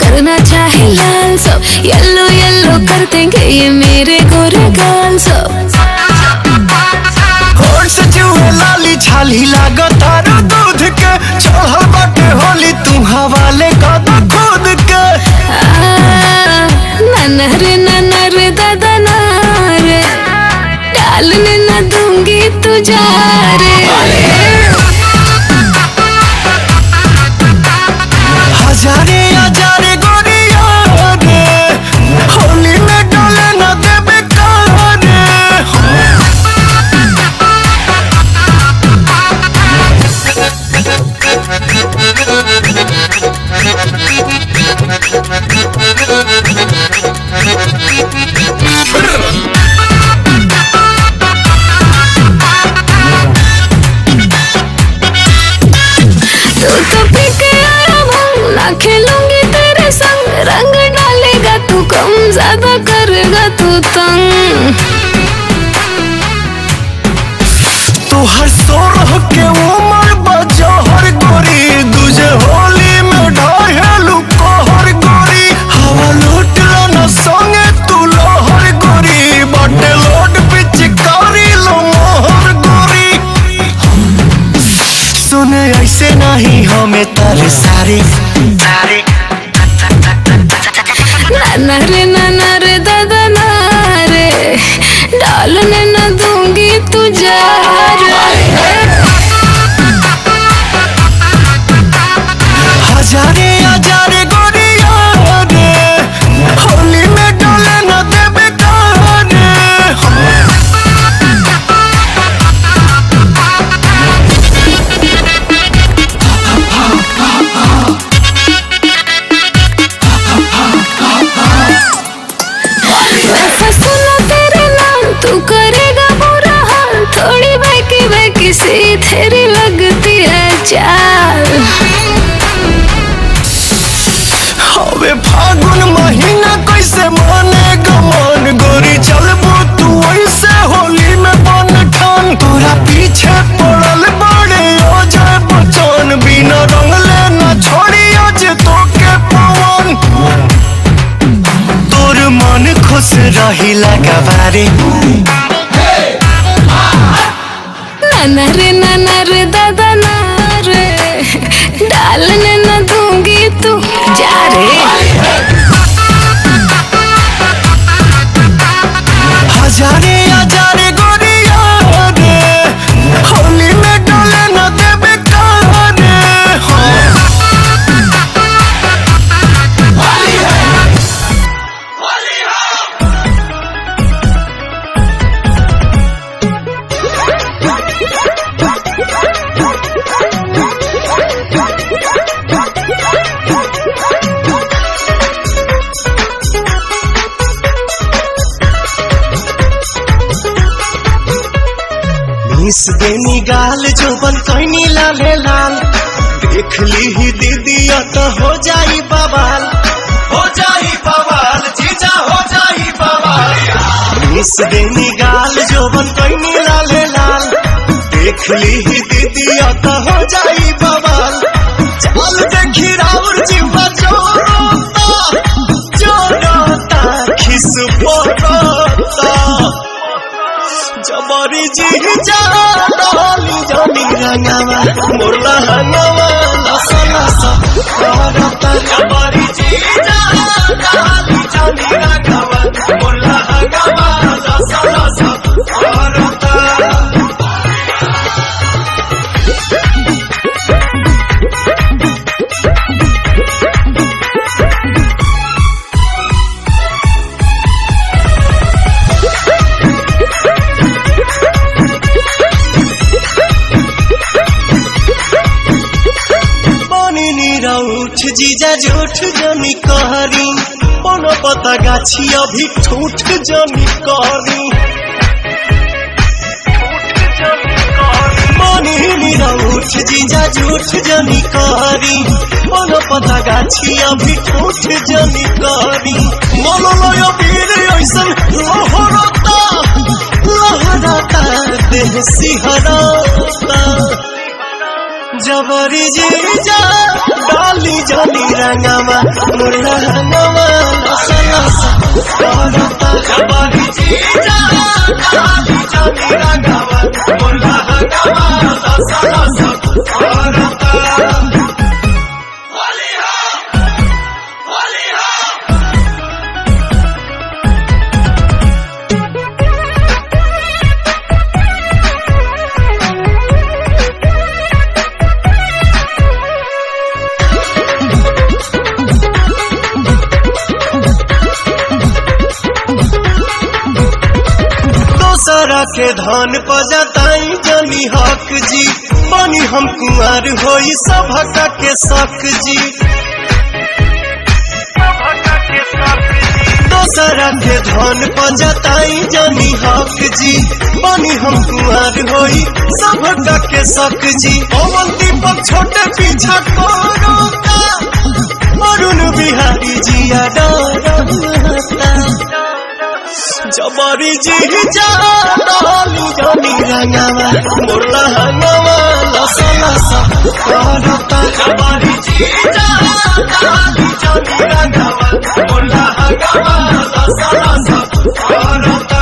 करना चाहे लाल सब येलो येलो कर देंगे ये मेरे गोरे गाल सब। होठ से चूहे लाली छाली लागत तारा दूध के चढ़ल बाटे होली तू हवाले कद खुद के। नाना रे दादा ना रे डालने न दूंगी तुझा रे। हजारे हजारे गोरिया रे होली में डोले न देबे कारे। खेलूंगी तेरे संग रंग डालेगा तू कम ज्यादा करेगा तू तंग। तू हर सोरह के उमर बजहर गोरी दूजे होली में ढाहेलू कहर गोरी। हवा लूट लो न संगे तू लोहर गोरी बटे लोड पिचकारी लो मोहर गोरी। सुने ऐसे नहीं हमें तारे सारे नाना रे दादा ना रे डालने न दूंगी तुझे हजारे हजारे गोरिया रे होली में डोले न देबे कारे। तू करेगा बुरा हाल थोड़ी बहकी सी तेरी लगती है चाल। हवे फागुन महीना कैसे मानेगा मन गोरी चलबो तू ऐसे होली में बन ठान। तोरा पीछे पड़ल बड़े अजय बचन बिना रंगले न छोड़ी आज तो के पवन। तोर मन खुश रही लगावारे। नाना रे दादा ना रे डालने न दूंगी तू जा रे। हजारे हजारे गोरिया रे होली में डोले न देबे कारे। मिस देनी गाल जोबन कैनी लाले लाल देख ली ही दीदी तो हो जाई बवाल। हो जाई बवाल जीजा हो जाई बवाल। मिस देनी गाल जोबन कैनी लाले लाल देख ली ही दीदी तो हो जाई बवाल। चल देखी राउर जीवा जोरोता खिस पोरोता जबरी जी जानी जानी रंगावा मोरला हंगावा लसा लसा करता। जबरी जी जानी जानी रंगावा मोरला हंगावा लसा लसा करता। जीजा झूठ जमी कहरी पन पता गाछी अभी ठूठ जमी कहरी। मनी नीरा उठ जीजा झूठ जमी कहरी पन पता गाछी अभी ठूठ जमी कहरी। मनोलय वीर ऐसन लहरता लहरता देह सिहरता। जबरी जीजा डाली जानी रंगवा मुर्ला हंगवा लसा लसा करता जबरी जीजा डाली जानी रंगवा मुर्ला हंगवा लसा लसा करता दोसरा के धन पजताई जानी हक जी बनी हम कुंवर होई सभक के शक जी दोसरा के धन पजताई जानी हक जी बनी हम कुंवर होई सभक के शक जी पवन दीपक छोटे पीछा कोरोता अरुण बिहारी जिया डरता जबरी जीजा डाली जानी रंगवा मुर्ला हंगवा लसा लसा करता जबरी जीजा डाली जानी रंगवा मुर्ला हंगवा लसा लसा करता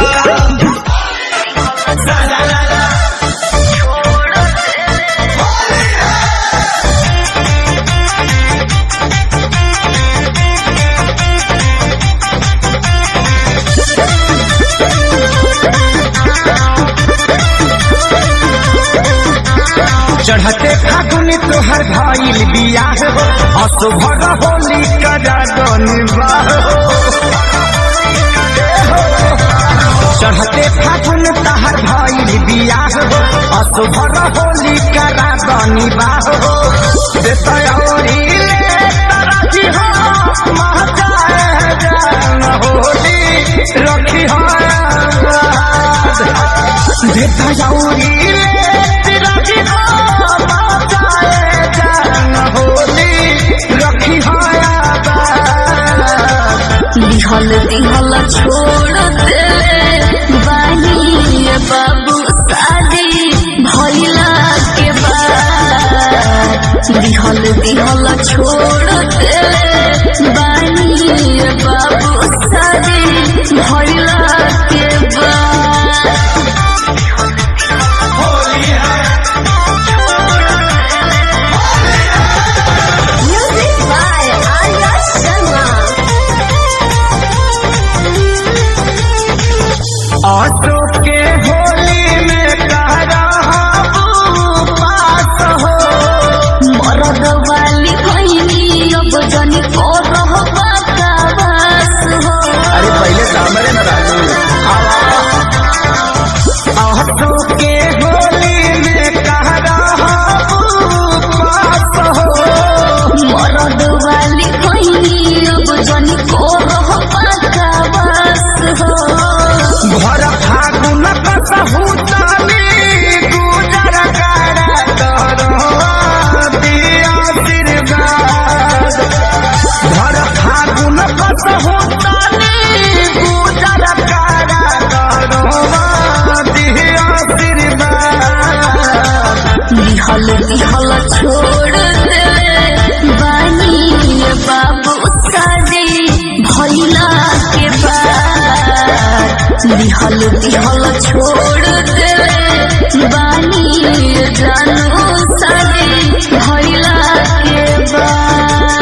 चढ़ते फागुनी तोहर भइल बियाह हो असुभर होली करनिबाह चढ़ते फागुन तोहर भइल बियाह हो असुभर होली करनिबाह देतौरी ले तरही हो महजाए जान होली रखी हो देतौरी ले तरही हो दिहल दिहल छोड़ दे बानी बाबू शादी भइला के बाद दिहल दिहल छोड़ दे बानी बाबू शादी भइला के बाद music by Arya Sharma auto के होली में कह रहा पास हो मरद वाली भैनी अब जनी को रह बकवास हो अरे पहले सामने न राजू ऑटो के होली में कह रहा पास हो मरद वाली भैनी अब जनी को रह बकवास हो घर फागुन कसहु ताली गुजर करत दिया आशीर्वाद घर फागुन कसहु ताली गुजर करत दिया आशीर्वाद दिहल दिहल छोड़ दे बानी बाबू शादी भइला के बाद दिहल दिहल छोड़ दे बानी जानू शादी भइला के बाद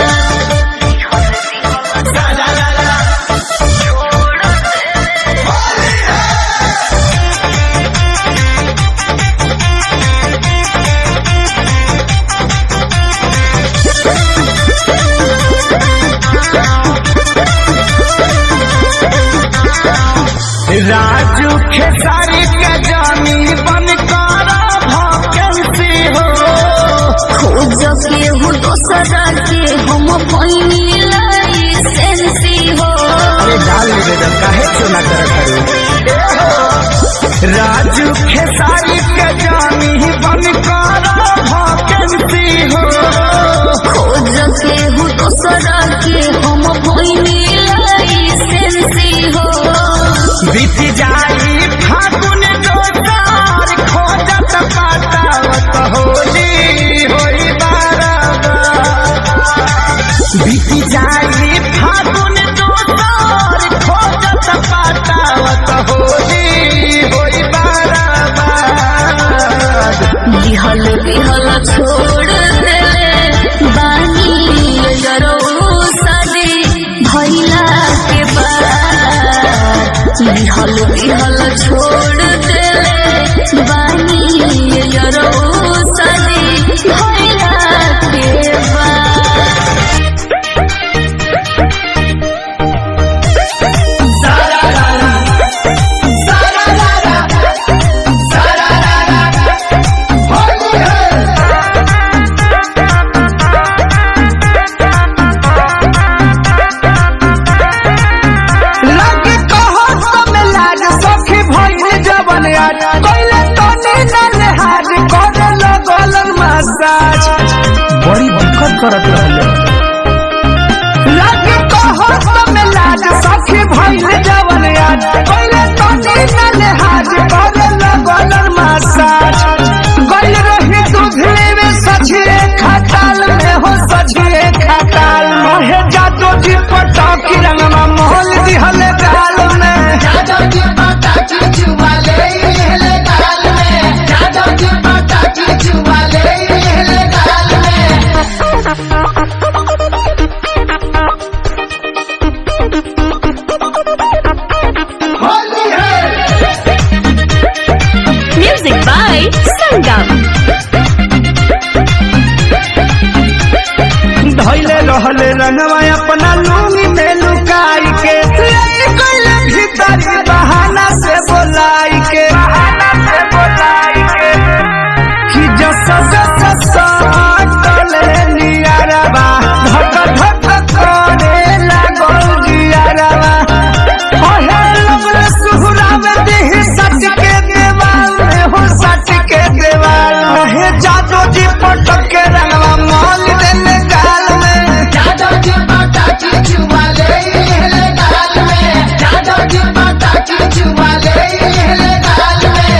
राजू खेसारी के जानी बन कर भकेंसी हो खोज के हो दोसरा के हम भइनी लाइसेंसी हो अरे डाल निवेदन काहे चुना कर राजू खेसारी के जानी बन कर भकेंसी हो खोज के हो दोसरा के हम भइनी लाइसेंसी हो बीत जाई फागुन दोसार खोजत पातावत होली होई बिहल बिहल छोड़ दे बानी जरो शादी भइला के बाद बिहल बिहल छोड़ दे बानी जरो शादी भइला के बाद। बड़ी दिक्कत करत रहले लागे कहत में लाज सखी भइल जवन याद पहिले तनी न लेहाज करे लगल मसाज गइल रही दूधले में सझिए खटाल में हो सझिए खटाल मोहे जादू जी पटाकी रंगमा मोहल दिहल गाल में जादू जी पटाकी चुवाले लेले गाल में जादू जी पटाकी चुवाले लेले गाल में। Music by Sangam। धैले रहले रंगवा अपना लूंगी में लुकाई के भीतर बहाना से बोलाई के कि जसले नियारबा धक धक करे लागल जियारबा ओहे लगले सुहरावे देहि सच के देवाल में हो सच के देवाल ओहे जादू जी पटक के रंगवा मोल देले गाल में जादू जी पटाकी चुवाले लेले गाल में जादू जी पटाकी चुवाले लेले गाल में।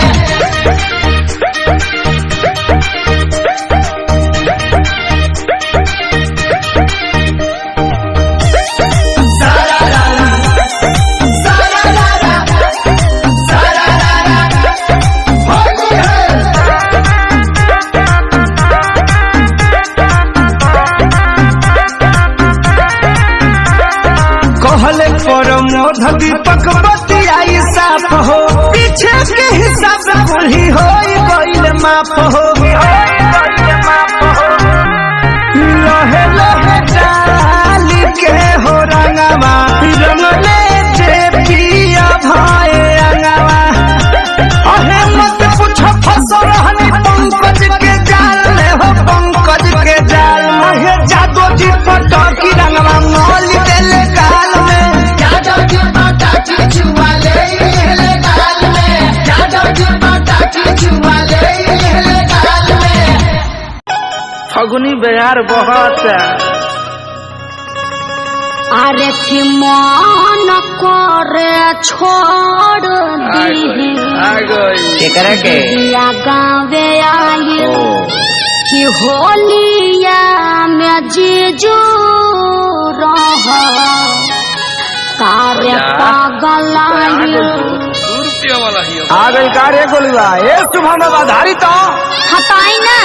कहले प्रमोद दीपक बतियाई साफ हो पीछे के हिसाब ही हो गइल माफ हो लहे लहे डाली के हो रंगवा रंगले जे पिया भाई रंगवा अहे मत पूछ फंस रहनी पंकज के जाल में हो पंकज के जाल में जादू जी पटाकी रंगवा मोल देले गाल में जादू जी पटाकी चुवाले लेले गाल में जादू जी पटाकी चुवाले लेले गाल में। फगुनी बेयार बहुत अरे कि मन करे छोड़ दी केकरा के गावे आई कि होलिया में जीजू रह कार्य पागल आ गई कार्य गोलुआ ए सुबह में बधाई तो हटाई ना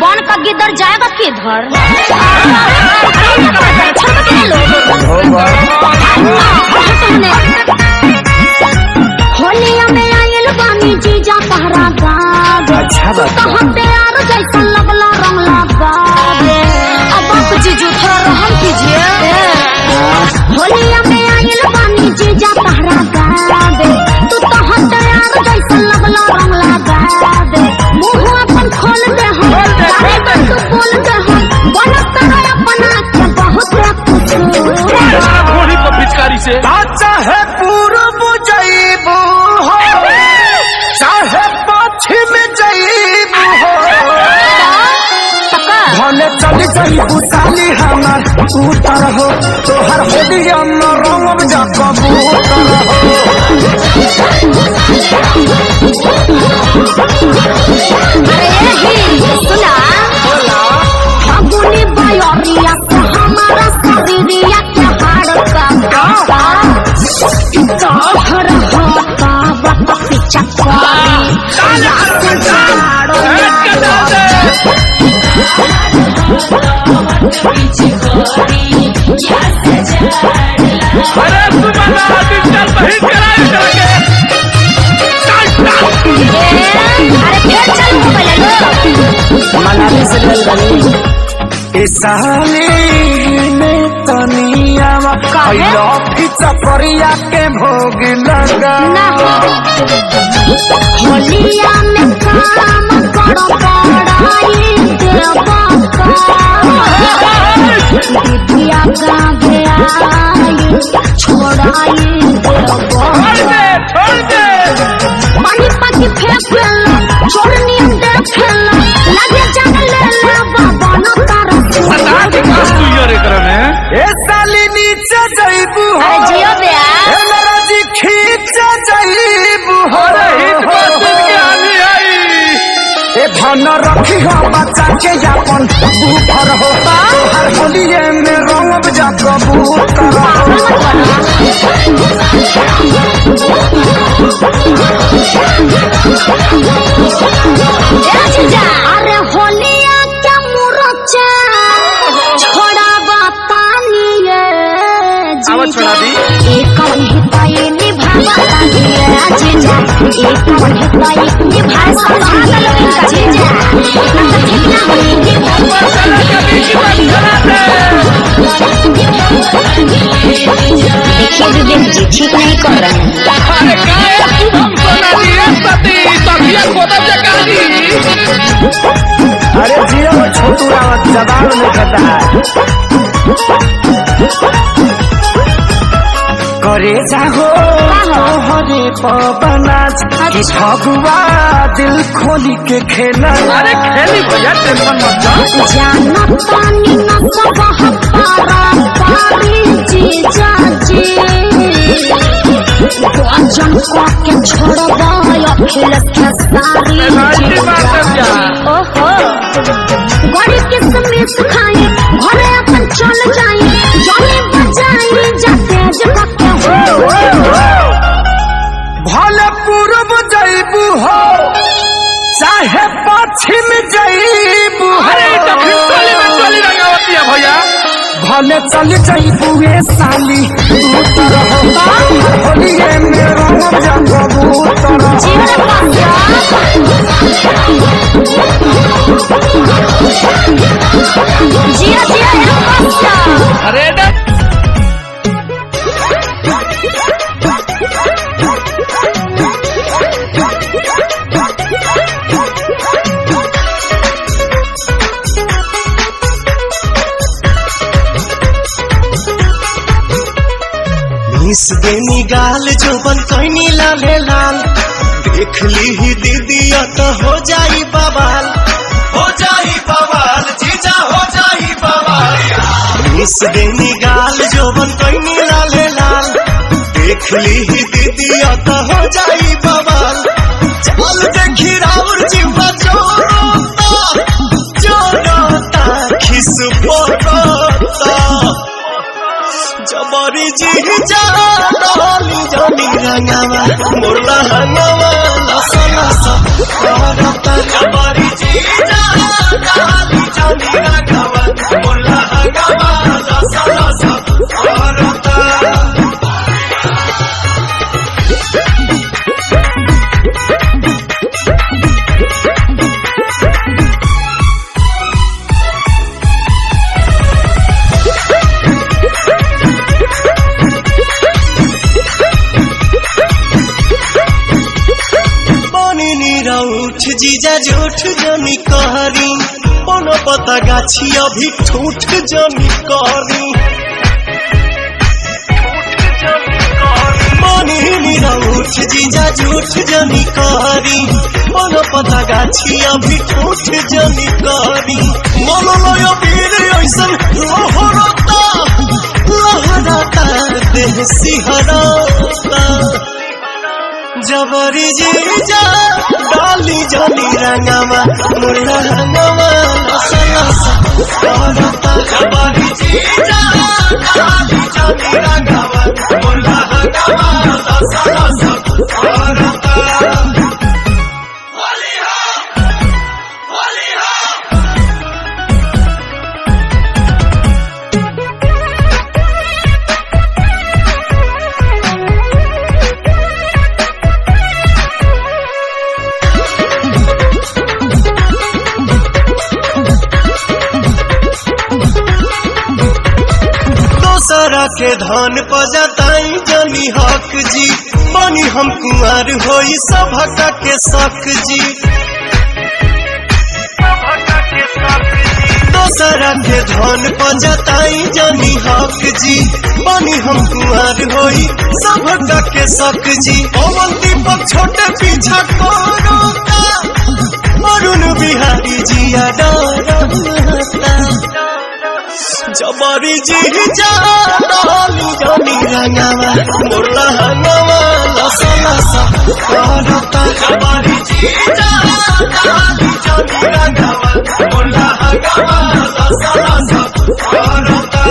बन का गिदर जाएगा किधर होलिया में आयल बानी जीजा पहरा गावे अच्छा बात कहाँ प्यार जैसा लगला रंग लगावे अब आप जीजू थोड़ा रहम कीजिए होलिया में आयल बानी जीजा पहरा गावे तू कहाँ प्यार जैसा लगला रंग लगावे मुँह अपन खोल दे हम सारे बात बोल दे हम बनत रहे अपना के बहुत पिचकारी से चाहे पूर्व जईबू हो चाहे पश्चिम जईबू हो भले चली जईबू साली हमार उतर हो तोहर होलिया में रंग जा कबूतर हो सुना फागुनी बयरिया से हमारा शरीरिया के हाड़ का तोहर होता बत पीछा करी या से झाड़ो से लेल बनी। ए साली में तनियावा आइलो फिचा परिया के भोग लगा। ना होलिया में काम करो पड़ाई देवा दिदिया गावे आई छोड़ाई पानी पाकी फेंक छोड़नी देख लगे जान ले बाबा न तारा सदा के पास तू यार एकरा में। ए साली नीचे जाइबू हो जियो बेया ए मेरा जी खींच जाइबू हो हित बस के आनी आई। ए धन रखी हो बच्चा के अपन बूफर हो हर होलिए में रंग जा कबूतर अरे होलिया क्या मुरचा छोड़ा बतानी छोड़ा दी एक हिताई निभाता जीजा एक हिताई निभाता जीजा देखिए दीदी जी ठीक नहीं कर रहे हैं। अरे जियो छोटू रावत जबान में कहता है करे जाहो हरे पवनाच कि फगुआ दिल खोली के खेला। अरे खेली भैया टेंशन मत जाना पानी न सब हमारा पानी जीजा जी वचन को के छोड़बा अखिल के सारी ओहो गड़ी किसमिस खाए घरे अपन चल जाए जाने बजाए जाते जगते हो भले पूर्व जइबू हो चाहे पश्चिम जइबू। अरे भैया भले चल जइबू ए साली उतर हो होलिए में रंग जा कबूतर जिया जिया अरे मिस देनी गाल जोबन कैनी लाले लाल देख ली ही दीदी तो हो जाई बवाल जीजा हो जाई बवाल। मिस देनी गाल जोबन कैनी लाले लाल देख ली ही दीदी तो हो जाई बवाल। चल देखी राउर जीवा जोड़ता खिस पोड़ता जबरी जी जा डाली जानी रंगावा मोरला हंगावा लसा लसा करता जबरी जी जा डाली जानी रंगावा मोरला हंगावा लसा लसा करता। जीजा झूठ जनी कहरी मन पता गाछी अभी ठूठ जनी कहरी मनी मेरा उठ जीजा झूठ जनी कहरी मन पता गाछी अभी ठूठ जनी कहरी मन लय पीर ऐसन लहराता देह सिहराता जबरी जीजा डाली जानी रंगावा मुर्ला रंगावा लसा लसा करता जबरी जीजा डाली जानी रंगावा मुर्ला रंगावा लसा लसा करता। दोसरा के धन पजताई जनी हक जी बनी हम कुंवर होई सभक के शक जी दोसरा के धन पजताई जनी हक जी बनी हम कुंवर होई सभक के शक जी पवन दीपक छोटे पीछा कोरोता अरुण बिहारी जिया डरता जबरी जी जानी जानी रंगावा मुरला हंगावा लसा लसा करता जबरी जी जानी जानी रंगावा मुरला हंगावा लसा लसा करता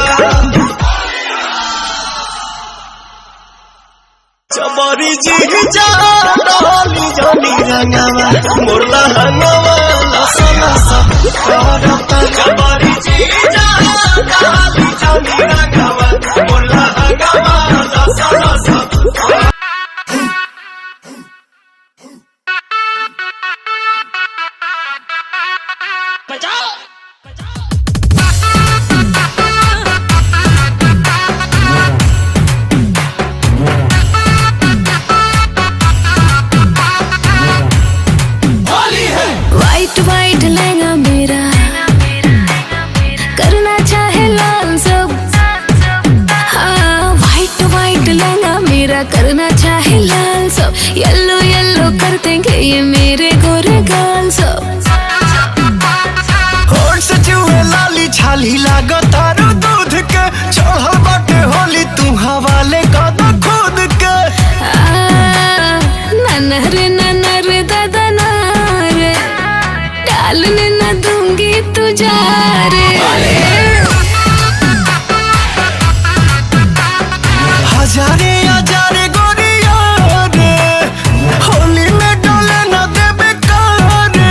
जबरी जी जानी जानी रंगावा मुरला हंगावा लसा लसा करता जबरी जी जानी जानी रंगावा मुरला हंगावा लसा लसा वाइट वाइट लहंगा मेरा करना चाहे लाल सब हाँ वाइट वाइट लहंगा मेरा करना चाहे लाल सब येलो येलो कर देंगे ये मेरे गोरे गाल सब होठ से चूहे लाली छाली लागो तारो दूध के चढ़ल बाटे होली तू हवाले कदा खुद के नाना रे दादा ना रे डालने न दूंगी तुझा रे हजारे हजारे गोरिया रे होली में डोले न देबे कारे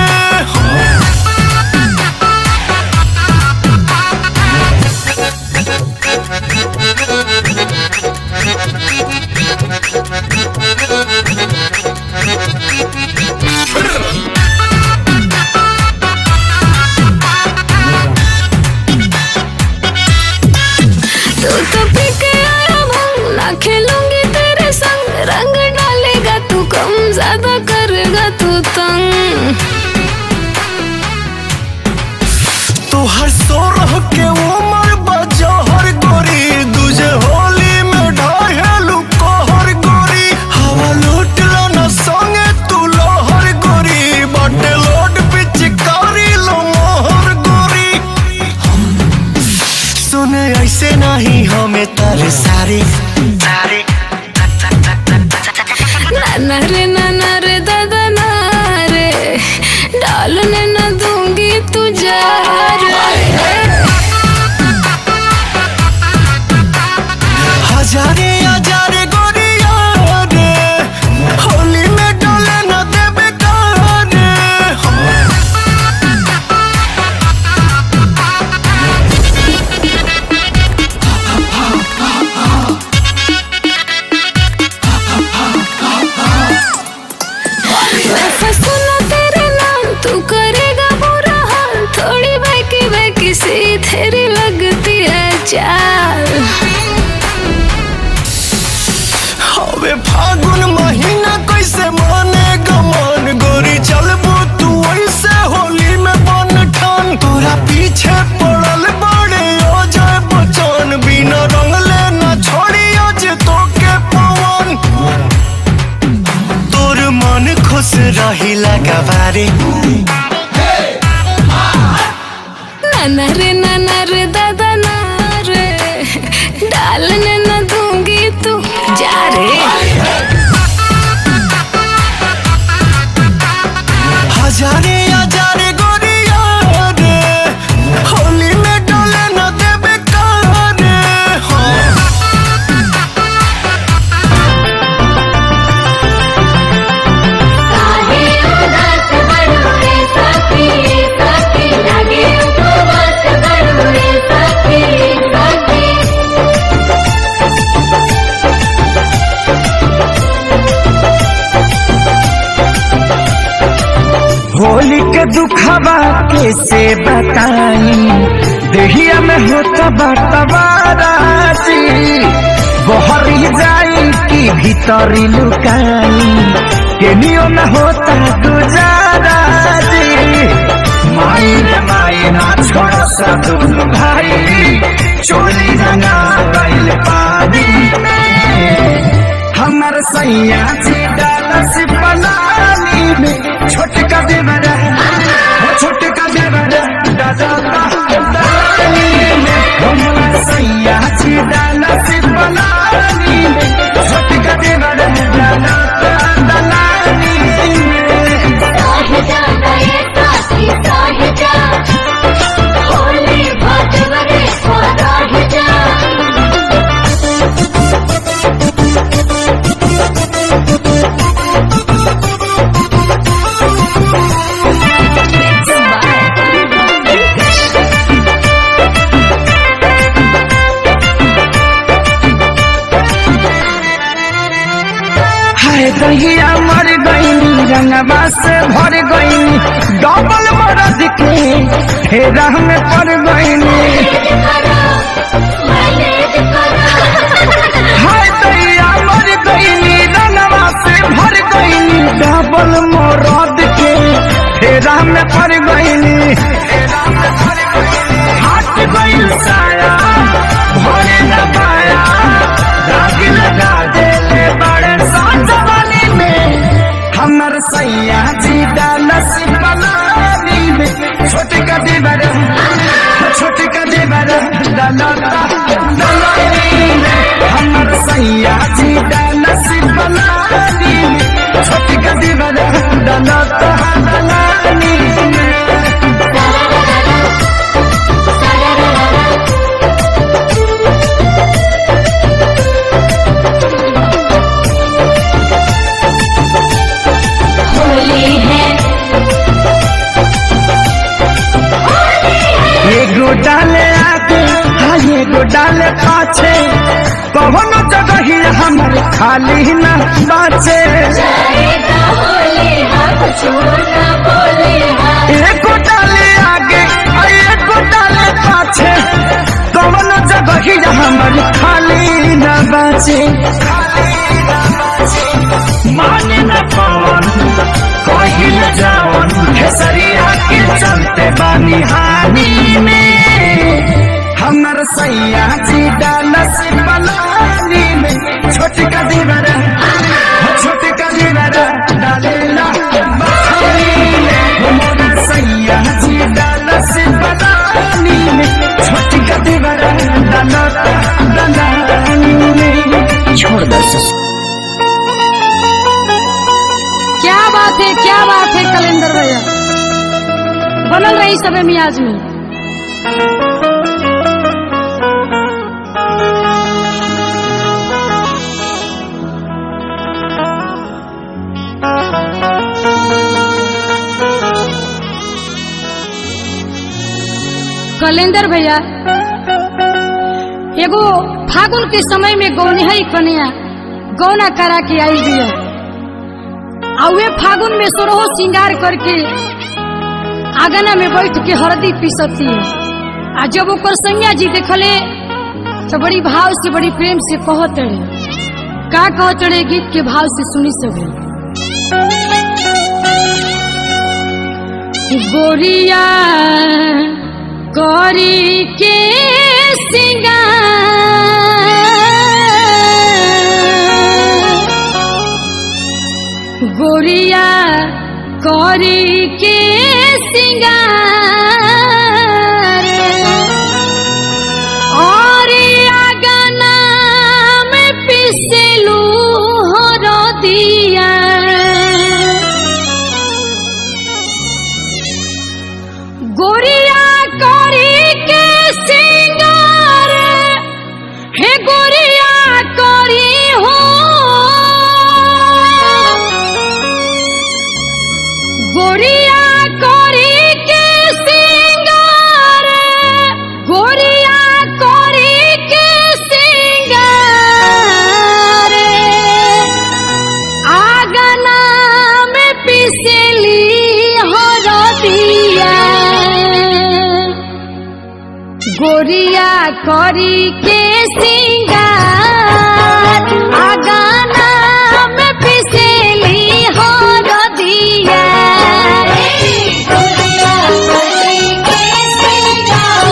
तू तो पी के आया भंग ना खेलूंगी तेरे संग रंग डालेगा तू कम ज्यादा करेगा तू तंग तू हर सोरह के उमर बजहर गोरी दूजे होली में ढाहेलू कहर गोरी हवा लूट लो न संगे तू लोहर गोरी बटे लोड पिचकारी लो मोहर गोरी सुने ऐसे नहीं हमें तारे सारे नाना रे दादा ना रे डालने न दूंगी तुझा हजारे हजारे गोरिया रे होली में डोले न देबे कारे मैं फंसूंगा तेरे नाम तू करेगा बुरा हाल थोड़ी बहकी सी तेरी लगती है चाल हवे फागुन महीना कैसे मानेगा मन गोरी चलबू तू ऐसे होली में बन ठान तोरा पीछे पड़ल बड़े हो जाए बचन बिना रंगले न छोड़ी आज तो के पवन तोर मन खुश रही लगा बारे नाना रे दादा ना रे डालने न दूंगी तू जा रे हजारे हजारे गोरिया रे होली में डोले न देबे कारे होली के दुखवा कैसे बताई देहिया में होता बाराती बहरी जाई कि भीतरी लुकाई केनियो में होता गुजारा जी माई रे माई ना छोड़ सा तुम भाई चोली रंगा गइल पानी हमर सैया जी डालस पलानी में छोटका देवरा छोटका देवरा दादा दलानी में हमर सैया जी डालस पलानी में छोटका देवरा दादा दलानी में साहिजा गए साथी साहिजा होली भटवरे साहिजा दहिया मर गईनी रंगवा से भर गईनी डबल मरद के हेरा में पड़ गईनी हाय दहिया मर गईनी रंगवा से भर गईनी डबल मरद के हेरा में पड़ गईनी हाथ गईल साया भरे न पाया दाग लगा देले बड़े साजवानी में हमर सैया जी डालस पलानी में छोटका देवरा डालता दलानी में हमर सैया जी डालस पलानी में छोटका देवरा डालता दलानी में एगो डाले आगे हाँ एगो डाले पाछे कौनो जगह ही हमर खाली न बाचे एगो डाले आगे एगो डाले पाछे कौनो जगह ही हमर खाली न बाचे माने न कौन कोई न जावन खेसरिया के चलते बानी हानी में हमर सैया जी डालस पलानी में छोटका देवरा डालेला बखानी में हमर सैया जी डालस पलानी में छोटका देवरा डालता दलानी में छोड़ दो क्या बात है कैलेंडर भैया बनल रही सबे मियाज में। कैलेंडर भैया एगो फागुन के समय में गौनिहई कन्या गौना करा के आई बिया आ वे फागुन में सोरहो श्रृंगार करके आंगना में बैठ के हरदी पीसती है। आ जब ओकर सैया जी देखले तो बड़ी भाव से बड़ी प्रेम से कहत रहे का कहत रहे गीत के भाव से सुनी सके गोरिया गौरी के गोरिया कौरी के सिंगार और आगना में पिसलू हो दिया गोरिया कौरी के सिंगार हे गोरिया कौरी हो गोरिया कौरी के सिंगार गोरिया कौरी के सिंगार आगना में पिसली हो दिया गोरिया करी के सिंगार आगाना में पिसेली हो रदिया गोरिया करी के सिंगार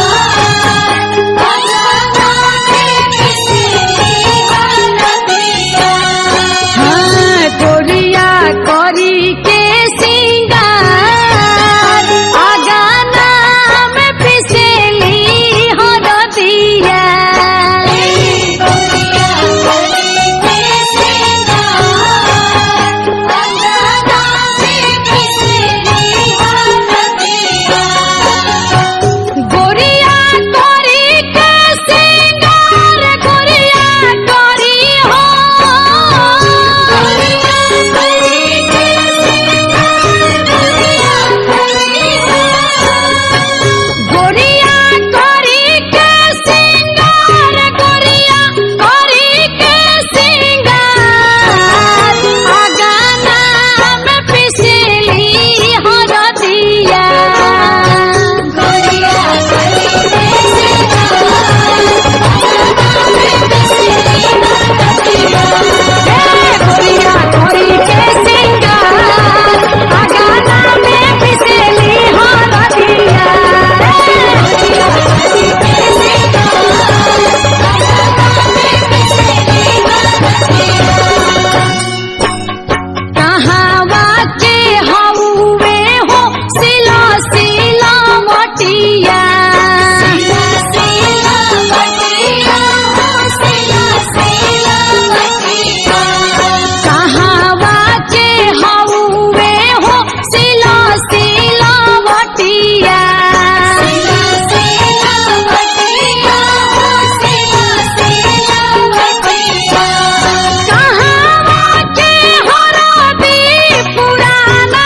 आगाना में पिसेली हो रदिया हाँ गोरिया करी के सिंगार आगाना में पिसेली हो रदिया गोरिया करी के सिंगार गोरिया करी हो गोरिया करी के सिंगार गोरिया करी के सिंगार आगाना में पिसेली हो रदिया गोरिया करी के गोरिया करी के सिंगार आगाना में पिसेली हो रदिया कहावा के हउवे हो सिला सिला मोटिया कहावा के हउवे हो सिला सिला मोटिया कहावा के हरदी पुराना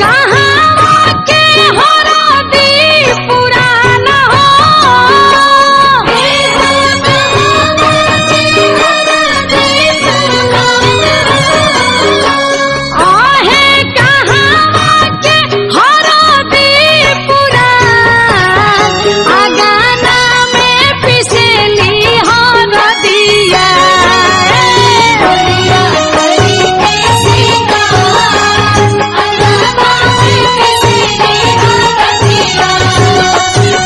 कहावा के हरदी पुराना आहे कहावा के हरदी पुरान आगाना में पिसेली हो रदिया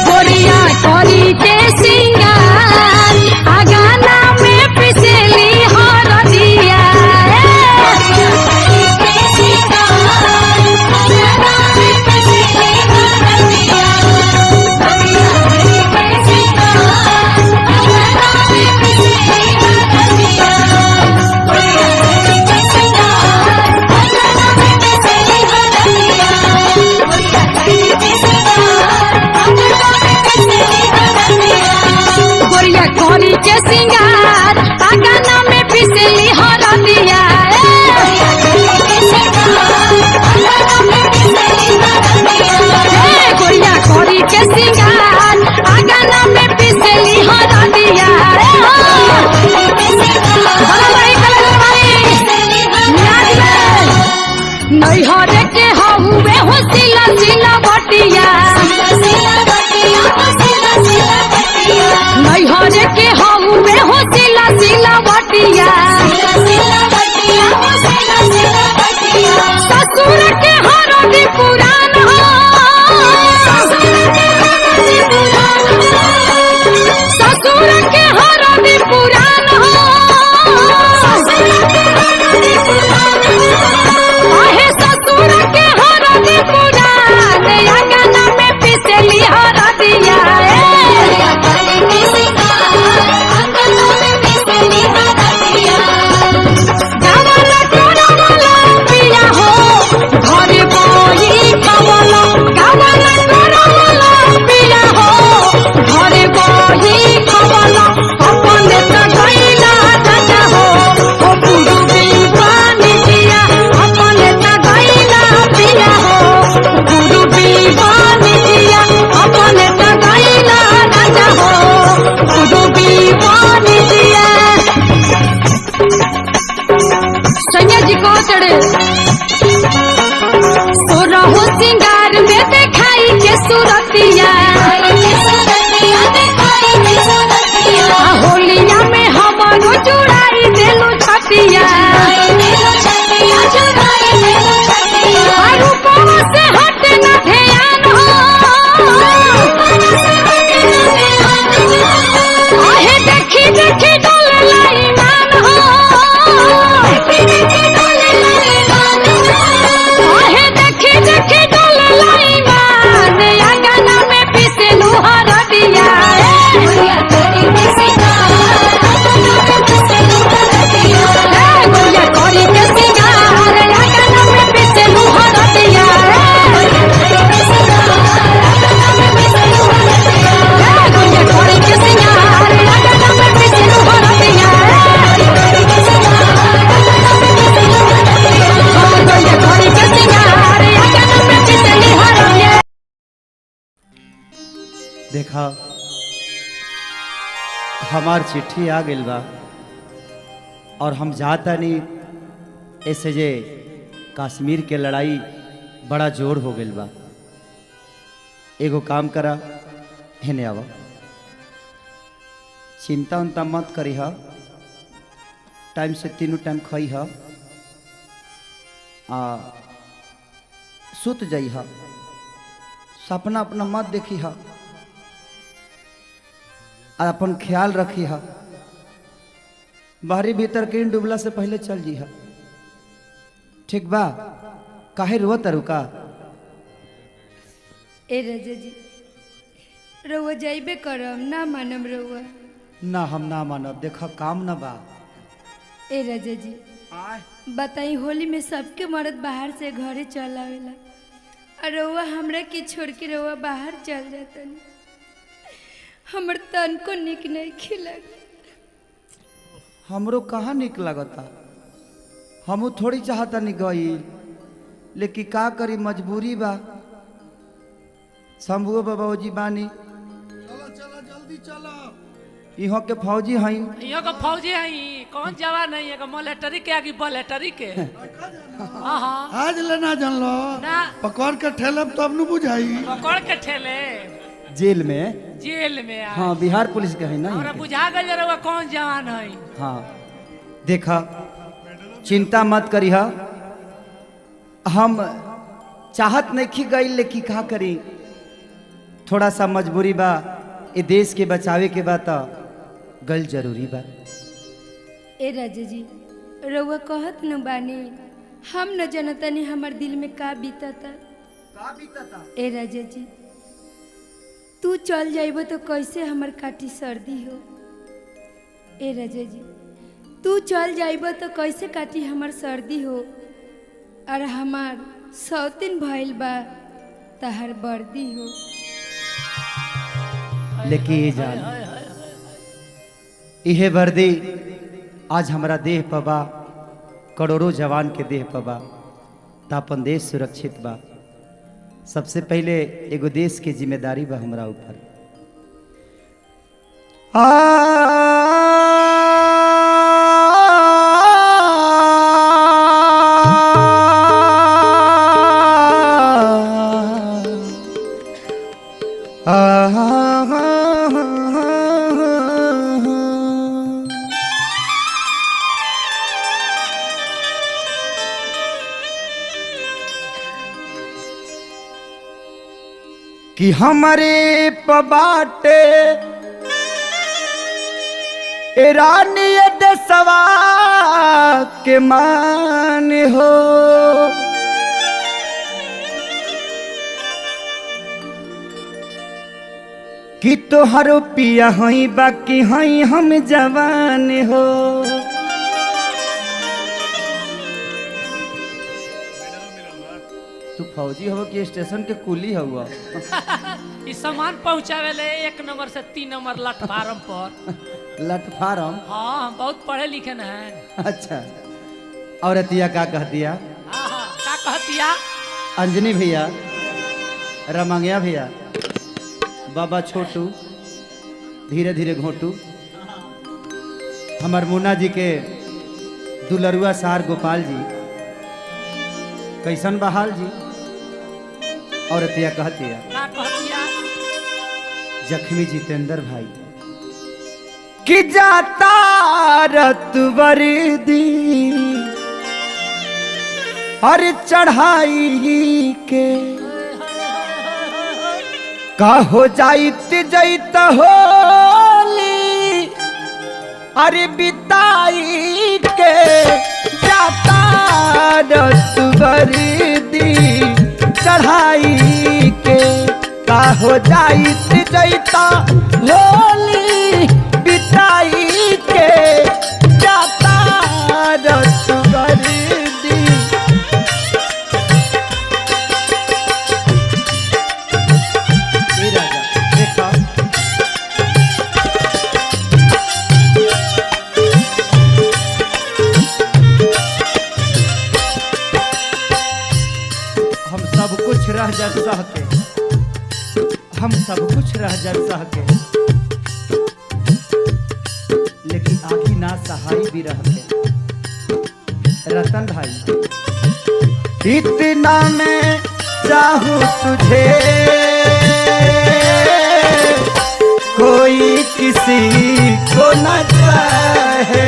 गोरिया करी के सिंगार आगाना में पिसेली हो रदिया गोरिया करी के सिंगार आगाना में पिसेली हो रदिया गोरिया करी के सिंगार आगाना में पिसेली हो रदिया गोरिया करी के सिंगार आगाना में पिसेली हो रदिया नैहर के हउवे हो सिला सिला बटिया नैहर के हउवे हो सिला सिला बटिया ससुर के हरदी पुरान हो कहतड़े सोरा हो सिंगार में देखाई के सूरतिया होलिया में हमारो जुड़ाई देलू छतिया रूपवा से हट न ध्यान हो आहे देखी देखी डोले लाई मान हो आहे देखी देखी डोले लाई मान अंगना में पीसे लुहर दिया गोलिया करी के सिंगार अंगना में पीसे लुहर देखा हमार चिट्ठी आ गइल बा और हम जाता नहीं ऐसे जे कश्मीर के लड़ाई बड़ा जोर हो गइल बा। एगो काम करा हेने आवा, चिंता उनता मत करी हा, टाइम से तीनों टाइम खाई हा, सुत जाई हा, सपना अपना मत देखी हा, अपन ख्याल रखी हा, बाहरी भीतर के डूबला से पहले चल जी हा, ठीक बा? काहे रुआ तरुका? ए राजा जी रउआ जाइबे करम ना मानम रउआ। ना हम ना मानब, देखा काम ना बा। ए राजा जी बताई होली में सबके मर्द बाहर से घरे चल आवेला और रउआ हमरा के छोड़ के रउआ बाहर चल जातन, हमर तन को निक नहीं खिलग। हमरो कहाँ निक लगता, हमू थोड़ी चाहता नहीं गई, लेकिन का करी मजबूरी बा। शंभुओ बाबा जी बानी, चलो चलो जल्दी चलो। इहो के फौजी हई, इहो के फौजी हई, कौन जवान है ये मिलिट्री के आगे बलेटरी के। हां आज लेना जान लो ना पकड़ के ठेलब तब न बुझाई। पकड़ के ठेले जेल में। जेल में आ। हाँ बिहार पुलिस के है ना। हमरा बुझा गइल रउआ कौन जवान हई। हाँ देखा चिंता मत करी हा, हम चाहत नहीं खी गई, लेकिन का करी, थोड़ा सा मजबूरी बा, ये देश के बचावे के बा तो गल जरूरी बा। ए राजा जी रउआ कहत न बानी, हम न जनतनी हमर दिल में का बीतता। ए राजा जी तू चल जाइबो तो कैसे हमर काटी सर्दी हो। ए राजा जी तू चल जाइबो तो कैसे काटी हमर सर्दी हो, और हमार सौतिन भइल बा तहर वर्दी हो। लेकिन ये जान इहे वर्दी आज हमारा देह पबा, करोड़ों जवान के देह पबा, तापन देश सुरक्षित बा। सबसे पहले एगो देश के जिम्मेदारी बा हमरा ऊपर। कि हमारे पबाटे रानी देशवा के मान हो, कि तोहरो पिया हई बाकी हई हम जवान हो। तू फौजी हो कि स्टेशन के कुली हुआ? ई सामान पहुंचावे ले 1 नंबर से 3 नंबर प्लेटफार्म पर। प्लेटफार्म? हाँ हम बहुत पढ़े लिखे न हैं। अच्छा और अतिया का कह दिया? हाँ का कहतिया? अंजनी भैया, रमंगिया भैया, बाबा छोटू, धीरे धीरे घोटू, हमार मुन्ना जी के दुलरुआ सार गोपाल जी, कैसन बहाल जी? औरतिया कहती है का कहतिया जख्मी जितेंद्र भाई कि जाता रत वर्दी हर चढ़ाई के का हो जाइत जैत होली अरे बिताई के जाता रत वर्दी चढ़ाई के का हो जाइत जैता होली बिताई के जाता रत वर्दी। ए राजा देखा हम सब कुछ रह जा सह के, हम सब कुछ रह जा सह के, लेकिन आखी ना सहाय भी रह के। रतन भाई इतना मैं चाहूं तुझे कोई किसी को न चाहे,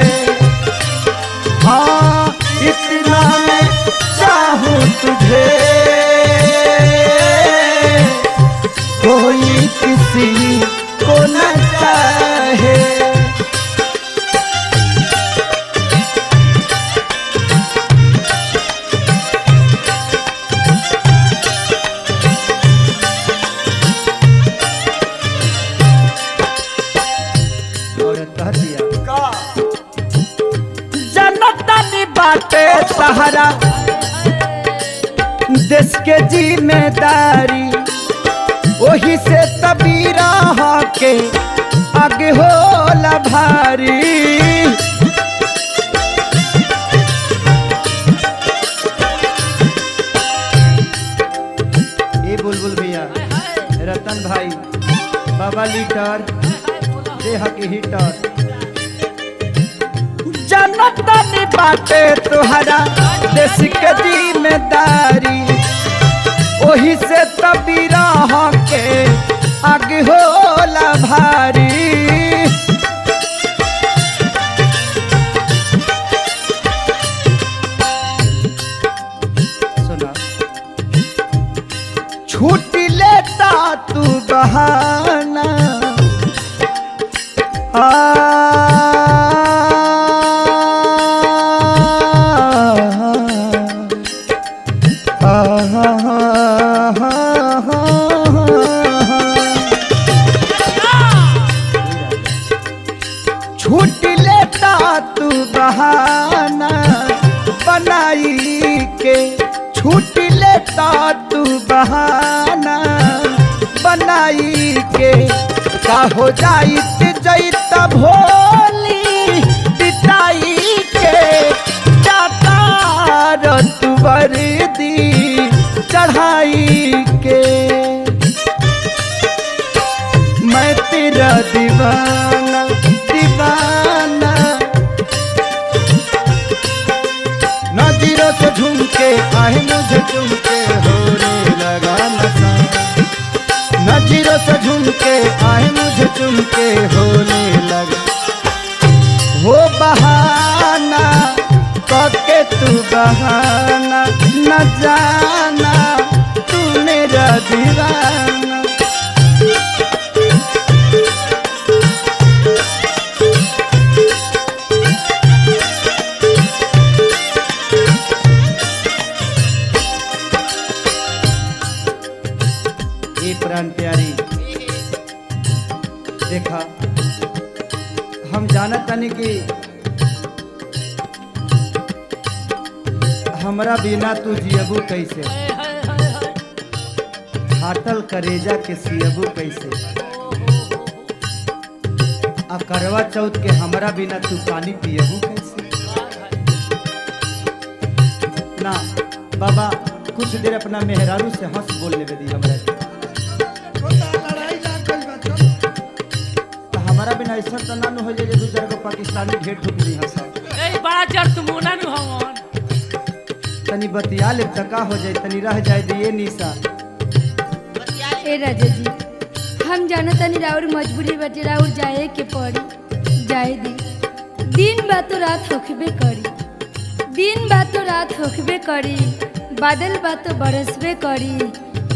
हाँ इतना मैं चाहूं तुझे कोई किसी को न चाहे। और कह दिया जनतनी बाटे सहारा देश के जिम्मेदारी वही से तबीरा के आगे होला भारी। ए बुलबुल भैया रतन भाई बाबा लीटर देह के हीटर जनतनी बाटे तुहरा देश के जिम्मेदारी वही से तबीरा के आगे होला भारी। सुना छुट्टी लेता तू बहाना छूट लेता तू बहाना बनाई के, छूट लेता तू बहाना बनाई के का हो जाइत जैत भोली बिताई के जाता रत वर्दी चढ़ाई के। मैं तेरा दीवाना दीवाना नजरों से झूमके आए मुझे झूमके होने लगा नशा, नजरों से झूमके आए मुझे झूमके होने लगा। वो बहाना करके तू बहाना न जाना तू मेरा दीवाना। प्राण प्यारी देखा हम जानत तनी कि हमरा बिना तू जियबू कैसे, फाटल करेजा के सियबू कैसे, आ करवा चौथ के हमरा बिना तू पानी पियबू कैसे। ना बाबा कुछ देर अपना मेहरारू से हंस बोल लेवे दी हमरा के। हमारा बिना ऐसा तो ना हो जाए दूसरे को पाकिस्तानी ढेर ठुक दी हंसा। ए बड़ा जड़ तुम ना नु हवन तो तनी बतिया ले तका हो जाए, तनी रह जाए दिए निशा। ए राजा जी हम जानत नहीं राउर मजबूरी बाटे, राउर जाए के पड़ी, जाए दी। दिन बा तो रात होखबे करी, दिन बा तो रात होखबे करी, बादल बा तो बरसबे करी,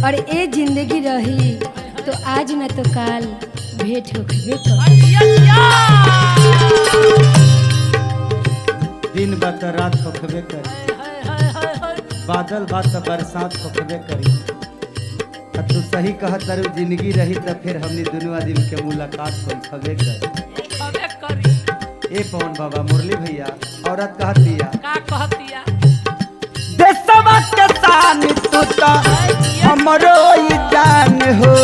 और ए जिंदगी रही तो आज न तो काल भेंट होखबे करी। दिन बा त रात होखबे करी, बादल बा त बरसात होखबे करी। अब तू सही कहत तारू, जिंदगी रही त फिर हमनी दोनों आदमी के मुलाकात होखबे करी। ए पवन बाबा, मुरली भैया, औरत कहत दिया का कहतिया देशवा के शान तू तो हमरो ही जान हो,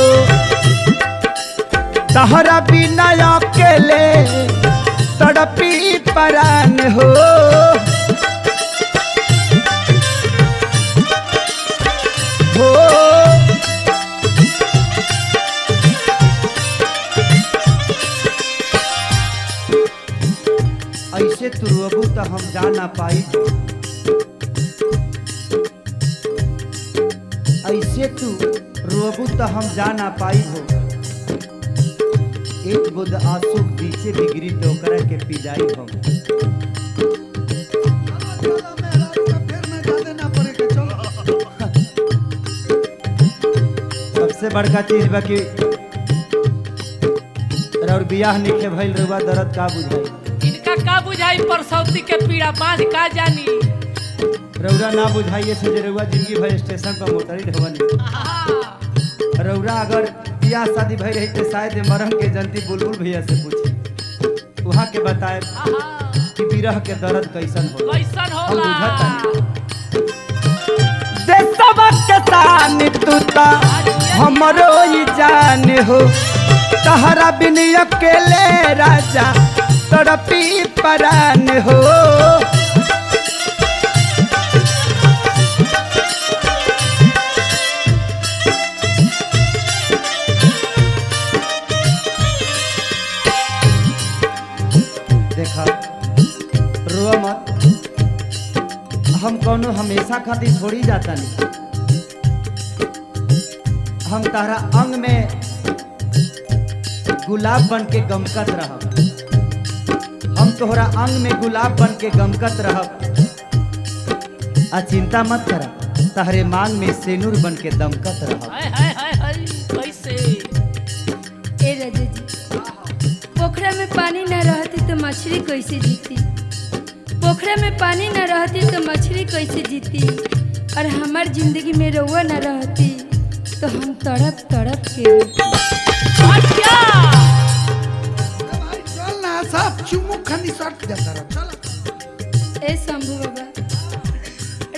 तहरा बिना अकेले तड़पी परान हो। हो ऐसे तू रोबू तो हम जा ना पाई, ऐसे तू रोबू तो हम जा ना पाई हो। एक बुद आंसू पीछे बिगड़ी तो ओकरा के पी जाई हम। सबसे बड़का चीज बा कि और बियाह निके भइल रुआ दर्द का बुझाई, इनका का बुझाई परसौती के पीड़ा बांध का जानी। रौरा ना बुझाइए से जे रउआ जिंदगी भर स्टेशन पर मोटरी ढवनी। रउरा अगर बियाह शादी भई रही तो शायद मरम के जनती बुलबुल भैया से पूछी, वहाँ के बताए कि विरह के दर्द कैसन हो। कैसन हम होला बुझत देशवा के शान तू तो हमरो ही जान हो, तहरा बिन अकेले राजा तड़पी परान हो। देखा रोआ मत, हम कौनो हमेशा खातिर छोड़ी जाता नहीं। हम तारा अंग में गुलाब बन के गमकत रहब, हम तोहरा अंग में गुलाब बन के गमकत रहब। आ चिंता मत कर, तहरे मांग में सेनुर बन के दमकत रहब। हाय हाय हाय हाय कैसे ए राजा जी पोखरा में पानी न रहती तो मछली कैसे जीती, पोखरा में पानी न रहती तो मछली कैसे जीती, और हमार जिंदगी में रउआ न रहती तो हम तड़प तड़प के अच्छा चल ना सब चुमुक खनी सट जाता रहा चल। ए शंभू बाबा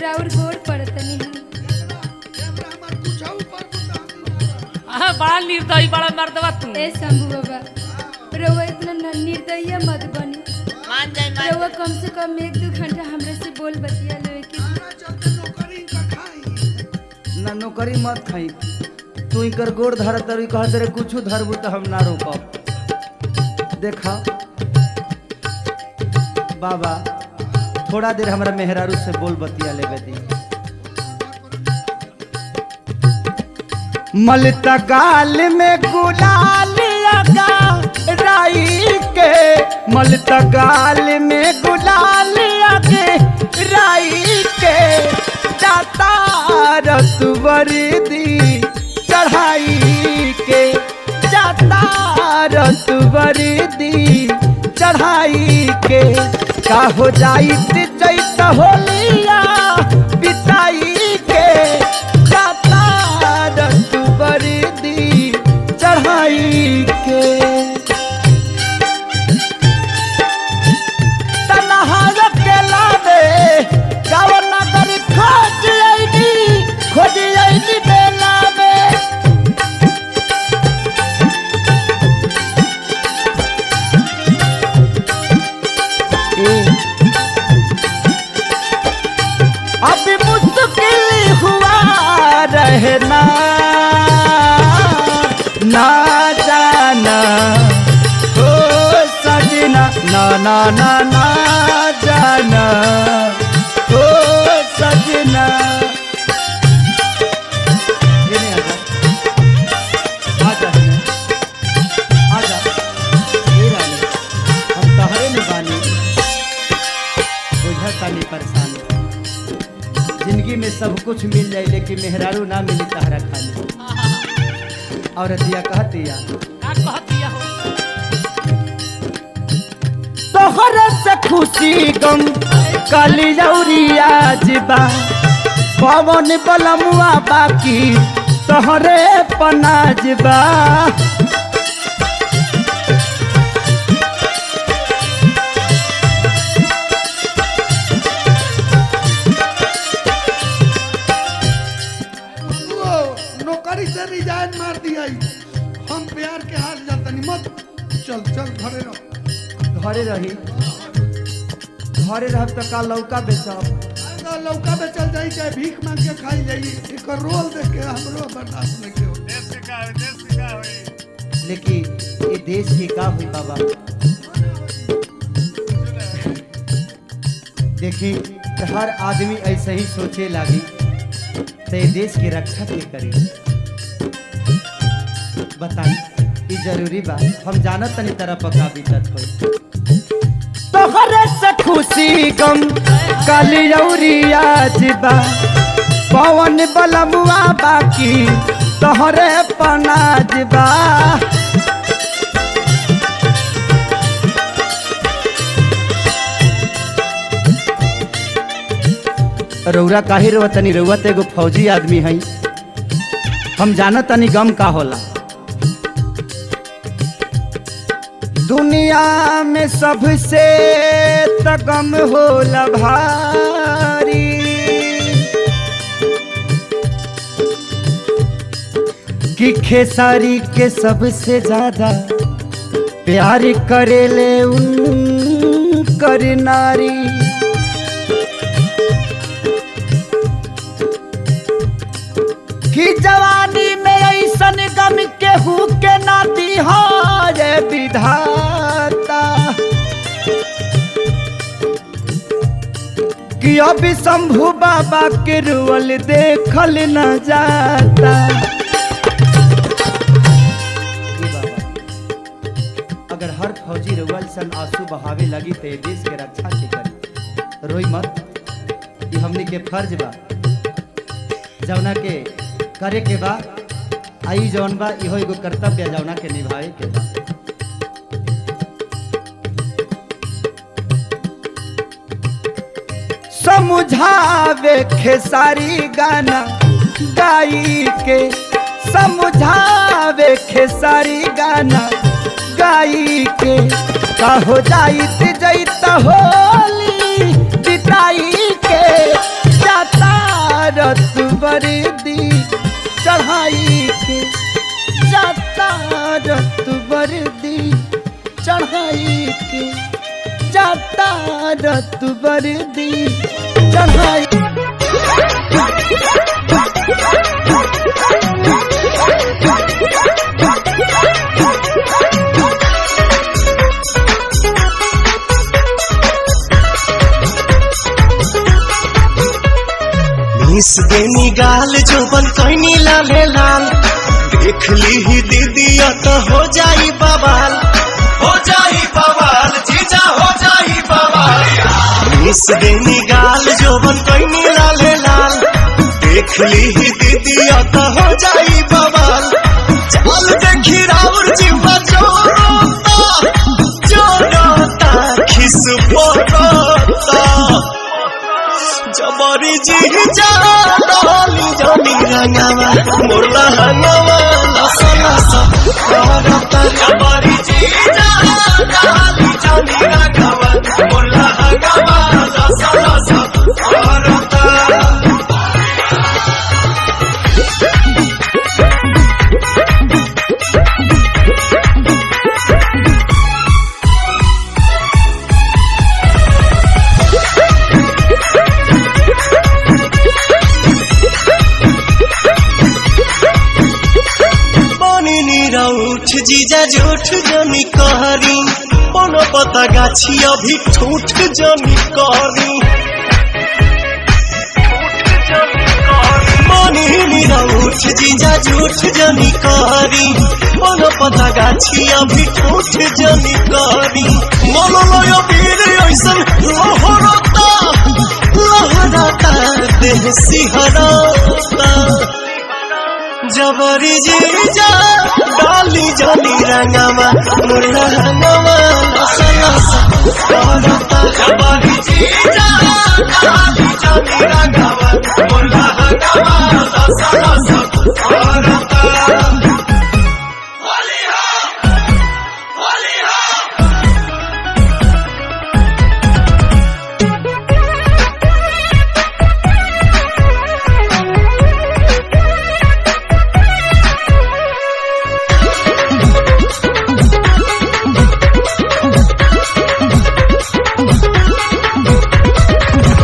राउर गोड़ पड़तनी हम। कैमरा हमार पूछा ऊपर पूछा। बड़ा निर्दयी बड़ा मर्दवा तू। ए शंभू बाबा रउआ इतना निर्दयी मत बनी, रउआ कम से कम 1-2 घंटा हमरा से बोल बतिया लेवे के। हमरा चलते नौकरी का खाई। ना नौकरी मत खाई, तू इकर गोड़ धर तर कह तेरे कुछ धरबू तो हम ना रोकब। देखा बाबा, थोड़ा देर हमरा मेहरारू से बोल बतिया लेवे दी। मलता गाल में गुलाल लगा राई के, मलता गाल में गुलाल लगे राई के, जाता रसवर दी चढ़ाई के, जाता रसवर दी चढ़ाई के, का हो जाई चैत होलिया बिताई के, जाता रसवर दी चढ़ाई के। तनहार के लावे गाँव नगर खोज आईनी बेला में, अभी मुश्किल हुआ रहना ना जाना ओ सजना, ना ना ना ना जाना ओ सजना। परेशान। जिंदगी में सब कुछ मिल जाए लेकिन मेहरारू ना मिली तहरा खाली। और दिया कहतिया का कहतिया हो तोहरे से खुशी गम काली जौरिया जिबा पवन बलमुआ बाकी तोहरे पनाजबा। नौकरी से रिजाइन मार दिया हम प्यार के हाथ जातनी मत चल चल घरे रह घरे रही घरे रह तो का लौका बेचब लौका में चल जाई चाहे भीख मांग के खाई जाई एक रोल देख के हमरो बर्दाश्त नहीं के लेकिन ये देश की का हुई बाबा। देखी हर आदमी ऐसे ही सोचे लागी तो ये देश की रक्षा के करी। बताई ये जरूरी बा हम जानत तनी तरह पका बीतत होई तोहरे से खुशी गम काली जौरिया जिबा पवन बलमुआ बाकी तोहरे पनाजबा। रौरा काहे रो तनी रउआ तो एगो फौजी आदमी है हम जानत तनी गम का होला। दुनिया में सबसे त गम होला भारी कि खेसारी के सबसे ज्यादा प्यार करेले उनकर नारी। कि जवानी में ऐसन गम केहू के नाती हो रे विधाता कि अभी शंभू बाबा के रुअल देखल न जाता। अगर हर फौजी रुअल सन आंसू बहावे लगी तो देश के रक्षा के करी। रोई मत ये हमनी के फर्ज बा जौना के करे के बा आई जौन बा इहो एगो कर्तव्य जौना के निभाए के बा। समझावे खेसारी गाना गाई के समझावे खेसारी गाना गाई के का हो जाइत जैत होली बिताई के जाता रत बरदी चढ़ाई के जाता रत बरदी चढ़ाई के जाता रत बरदी चढ़ाई। मिस देनी गाल जोबन कहनी लाले लाल देख ली ही दीदिया तो हो जाई बवाल जीजा हो जाई बवाल। मिस देनी गाल जोबन कहनी लाले लाल देख ली ही दीदिया तो हो जाई बवाल। चल देखी राउर जीवा जोरोता खिस पोरोता जबरी जी जानी जानी रंगावा मोरला हंगावा लसा लसा करता जबरी जी जानी जानी रंगावा मोरला हंगावा लसा लसा करता। उठ जीजा झूठ जनी कहरी कोनो पता गाछी अभी ठूठ जनी कहरी मनी नीरा उठ जीजा झूठ जनी कहरी कोनो पता गाछी अभी ठूठ जनी कहरी मनोलय वीर ऐसन लोहरता देह सिहरता जबरी जीजा डाली जानी रंगवा मुर्ला हंगवा लसा करता जबरी जीजा डाली जानी रंगवा मुर्ला हंगवा लसा करता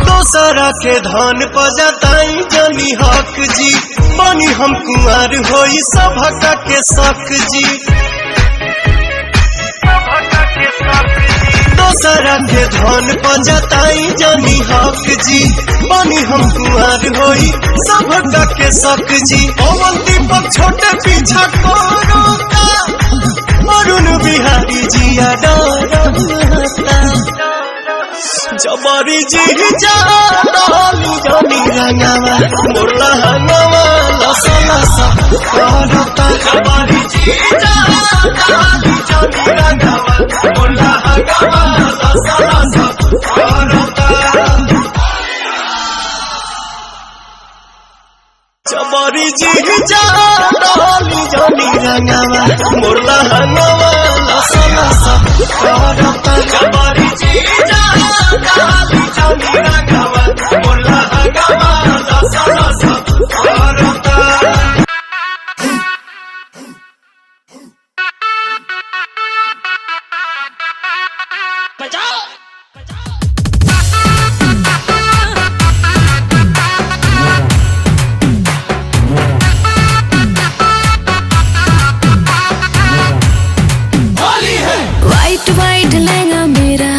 दूसरा के धन पजताई जनी हक जी बनी हम कुंवर होई सभक के शक जी दूसरा के धन पजताई जनी हक जी बनी हम कुंवर होई सभक के शक जी पवन दीपक छोटे पीछा कोरोता अरुण बिहारी जिया डरता जबरी जीजा डाली जानी रंगवा मुर्ला हंगवा लसा लसा करता जबरी जीजा डाली जानी रंगवा मुर्ला हंगवा लसा लसा करता जबरी जीजा डाली जानी रंगवा मुर्ला हंगवा लसा लसा करता जबरी जीजा डाली जानी रंगवा मुर्ला हंगवा लसा लसा करता वाइट वाइट लहंगा मेरा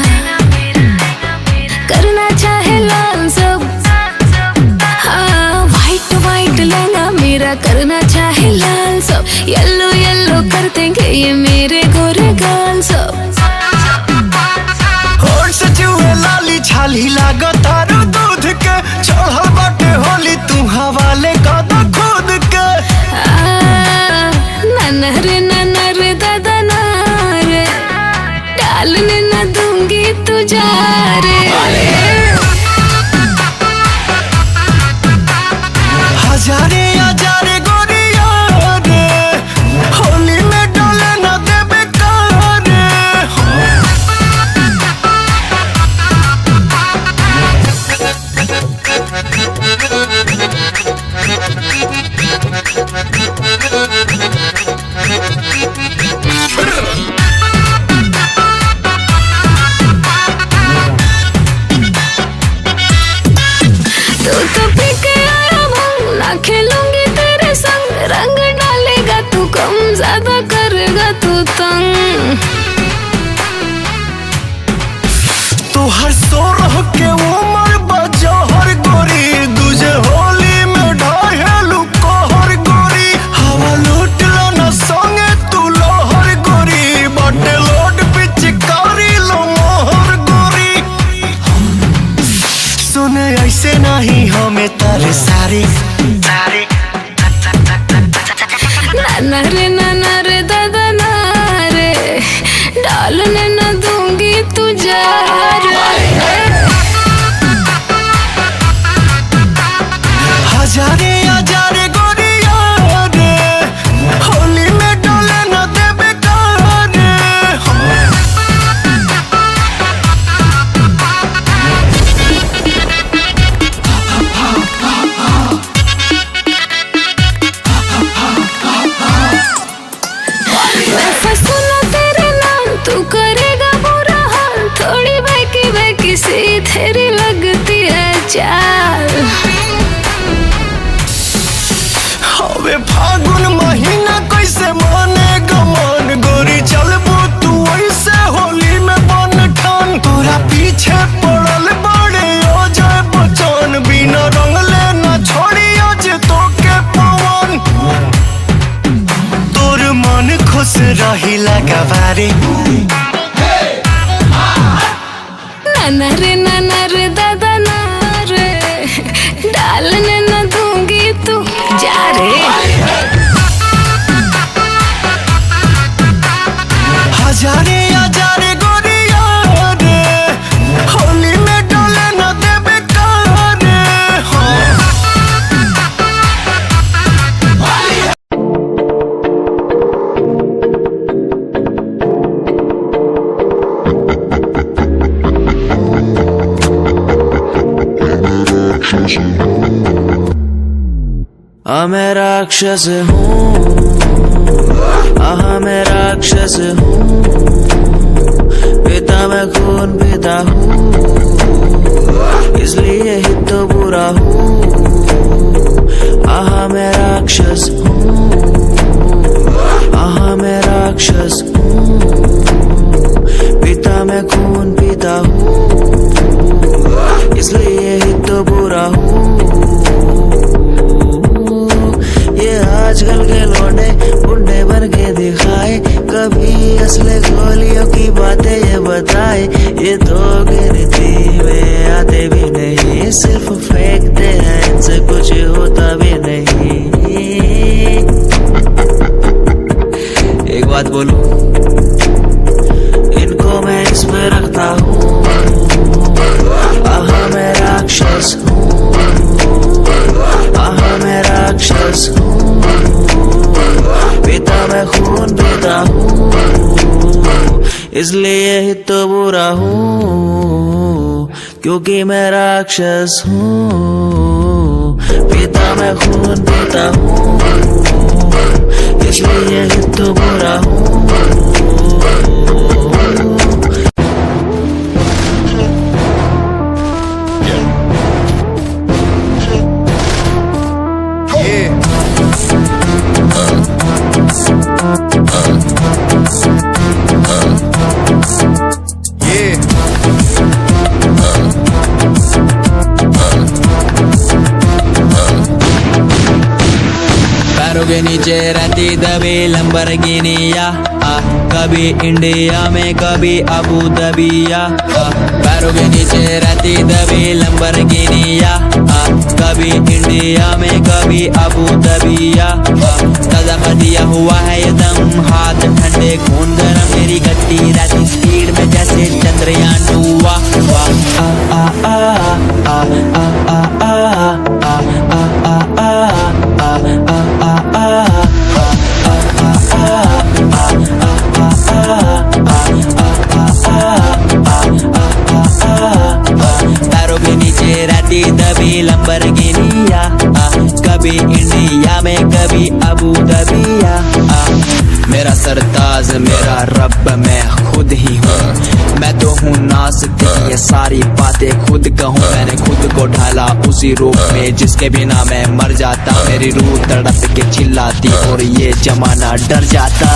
करना चाहे लाल सब। हाँ वाइट वाइट लहंगा मेरा करना चाहे लाल सब। येलो येलो कर देंगे ये मेरे गोरे गाल सब। होठ से चूहे लाली छाली लागत तारो दूध के चढ़ल बाटे होली तू हवाले कदा खुद के नाना रे दादा ना रे डालने न दूंगी तुझा रे। हजारे हजारे गोरिया रे होली में डोले न देबे कारे तू तो पी के आया भंग ना खेलूंगी तेरे संग। रंग डालेगा तू कम ज्यादा करेगा तू तंग। तू हर सोरह के उमर बजो हर गोरी दूजे होली में ढाहेलू कोहर गोरी हवा लूट लो न संगे तू लोहर गोरी बटे लोड पिचकारी लो मोहर गोरी सुने ऐसे नहीं हमें तारे सारे नाना रे दादा ना रे डालने न दूंगी तुझा रे। हजारे हजारे गोरिया रे होली में डोले न देबे कारे मैं फंसूंगा तेरे नाम तू करेगा बुरा हाल। थोड़ी बहकी सी तेरी लगती है चाल। हवे फागुन महीना कैसे मानेगा मन गोरी चलबू तू ऐसे होली में बन ठान तोरा पीछे पड़ल बड़े ओ जाए बचन बिना रंगले न छोड़ी आज तो के पवन तोर मन खुश रही लगा बारे नाना रे दादा ना रे डाल मैं राक्षस हूँ, मैं राक्षस हूँ, पिता मैं खून पीता हूँ, इसलिए ही तो बुरा हूँ। मैं राक्षस हूँ, मैं राक्षस हूँ, पिता मैं खून पीता हूँ, इसलिए ही तो बुरा हूँ। ये आजकल के लौंडे बुंडे बन के दिखाए, कभी असले गोलियों की बातें ये बताए। ये तो गिनती में आते भी नहीं, सिर्फ फेंकते हैं, इनसे कुछ होता भी नहीं। एक बात बोलूं, इनको मैं इसमें रखता हूँ। मैं राक्षस हूँ, मैं राक्षस हूँ, पिता मैं खून पीता हूँ, इसलिए ही तो बुरा हूँ, क्योंकि मैं राक्षस हूँ। पिता मैं खून पीता हूँ, इसलिए ही तो बुरा हूँ। पैरों के नीचे रहती दबी लंबरगिनिया, कभी इंडिया में कभी अबू दबिया। पैरों के नीचे रहती दबी लंबरगिनिया, कभी इंडिया में कभी अबू दबिया। ताजा दिया हुआ है ये दम, हाथ ठंडे खून गरम, मेरी गड्डी रहती स्पीड में जैसे चंद्रयान 2। पैरों के नीचे रहती दबी लंबरगिनिया, कभी इंडिया में कभी अबू दबिया। मेरा सरताज मेरा रब मैं खुद ही हूँ, मैं तो हूँ नासक, ये सारी बातें खुद कहूँ। मैंने खुद को ढाला उसी रूप में जिसके बिना मैं मर जाता। मेरी रूह तड़प के चिल्लाती और ये जमाना डर जाता।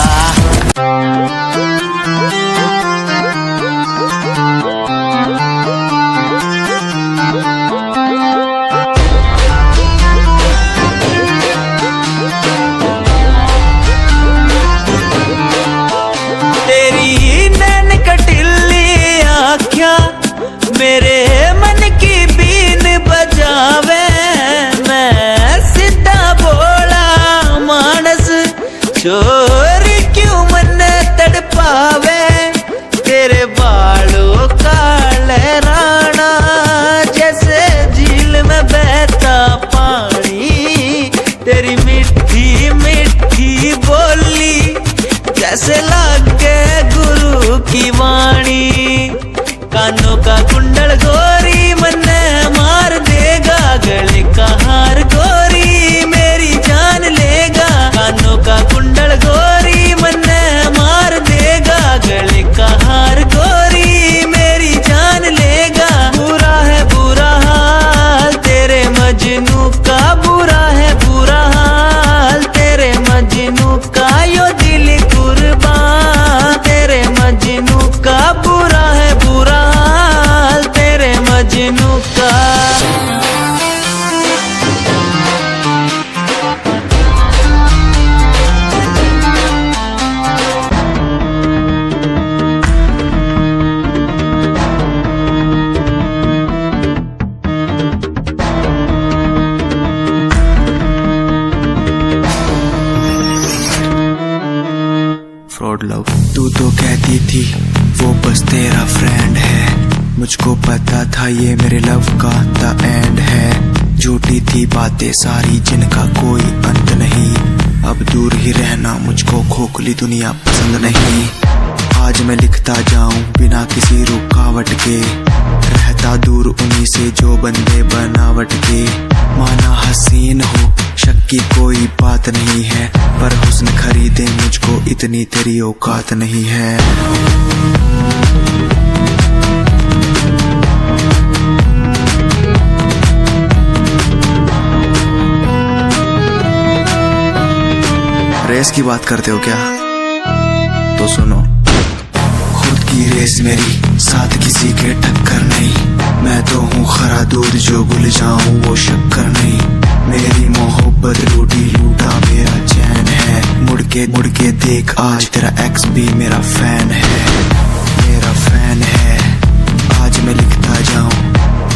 मेरे मन की बीन बजावे, मैं सीधा बोला मानस, चोर क्यों मन तड़पावे। तेरे बालों का लहराना जैसे झील में बहता पानी, तेरी मीठी मीठी बोली जैसे लागे गुरु की वाणी। कानों का कुंडल गोरी मन मार देगा, गले का हार गोरी मेरी जान लेगा। कानों का कुंडल गोरी मन मार देगा, गले का हार गोरी मेरी जान लेगा। बुरा है बुरा हाल तेरे मजनू का, बुरा है बुरा हाल तेरे मजनू का, यो दिल कुर्बान तेरे मजनू का। बुरा है बुरा हाल तेरे मजनू का। फ्रॉड लव तू तो कहती थी वो बस तेरा फ्रेंड है, मुझको पता था ये मेरे लव का द एंड है। झूठी थी बातें सारी जिनका कोई अंत नहीं, अब दूर ही रहना मुझको खोखली दुनिया पसंद नहीं। आज मैं लिखता जाऊं बिना किसी रुकावट के, रहता दूर उन्हीं से जो बंदे बनावट के। माना हसीन हो शक की कोई बात नहीं है, पर हुस्न खरीदे मुझको इतनी तेरी औकात नहीं है। रेस की बात करते हो क्या? तो सुनो, खुद की रेस मेरी, साथ किसी के टक्कर नहीं। मैं तो हूँ खरा दूध जो घुल जाऊं वो शक्कर नहीं। मेरी मोहब्बत लूटी लूटा मेरा चैन है। मुड़ के देख आज तेरा एक्स भी मेरा फैन है, मेरा फैन है। आज मैं लिखता जाऊं,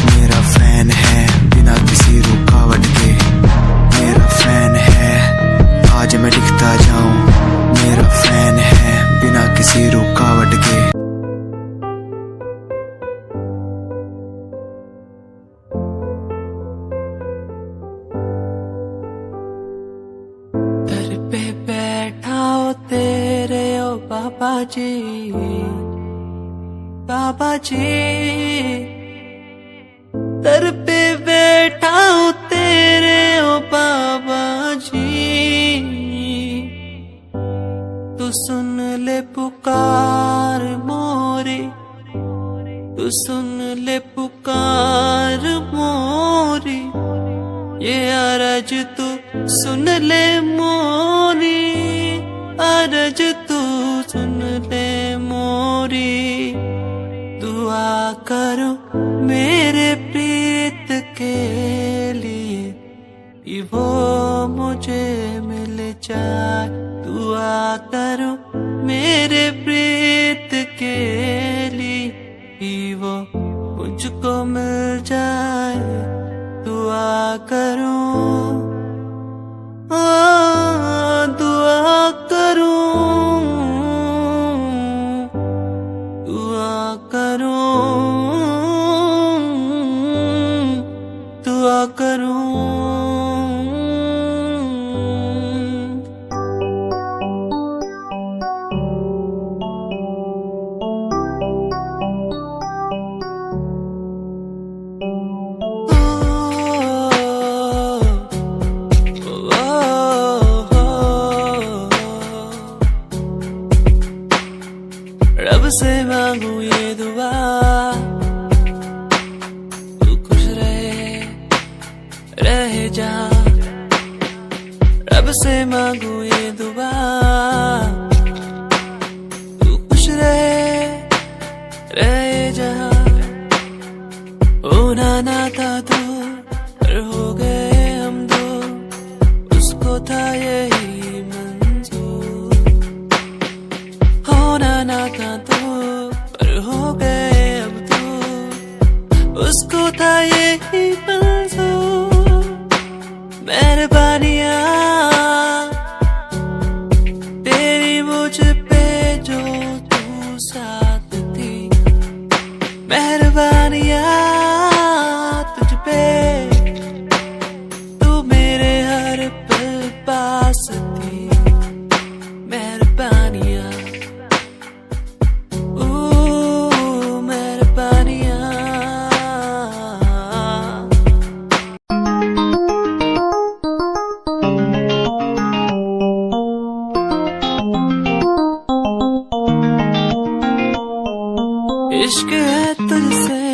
मेरा फैन है बिना किसी रुकावट के, मेरा फैन है। आज मैं लिखता जाऊं, मेरा फैन है बिना किसी रुकावट के। दर पे बैठा हो तेरे ओ बाबा जी, बाबा जी। दर पे बैठा हो तेरे ओ बाबा जी। तू सुन ले पुकार मोरी, तू सुन ले पुकार मोरी। ये अरज तू सुन ले मोरी, अरज तू सुन ले मोरी। दुआ करो मेरे प्रीत के लिए, कि वो मुझे मिल जाए। दुआ करो मेरे प्रीत के लिए, कि वो मुझको मिल जाए। दुआ करो, दुआ करो, दुआ करो, दुआ करो। रब से मांगू ये दुआ, तू खुश रहे जा। रब से मांगू ये दुआ, तू खुश रहे जा। होना ना था तो पर हो गए हम दो, उसको था यही मंजूर। होना ना था तो पर हो गए अब तो, उसको था यही मंजूर। मेहरबानियाँ तेरी मुझ पे जो तू साथ थी, मेहरबानियाँ तुझ पे तू मेरे हर पल पास थी। मेहरबानियाँ इश्क है तुझसे,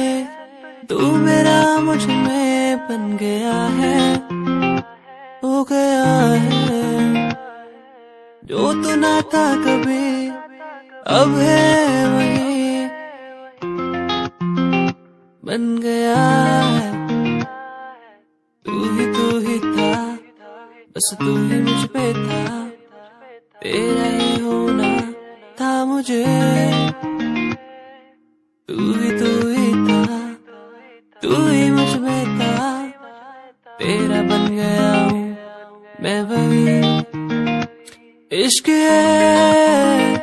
तू मेरा मुझ में बन गया है, हो गया है। जो तू ना था कभी अब है वही बन गया है। तू ही था, बस तू ही मुझ पे था, तेरा ही होना था मुझे। तू ही था, तू ही मुझ में था, तेरा बन गया हूँ मैं वही। इश्क है,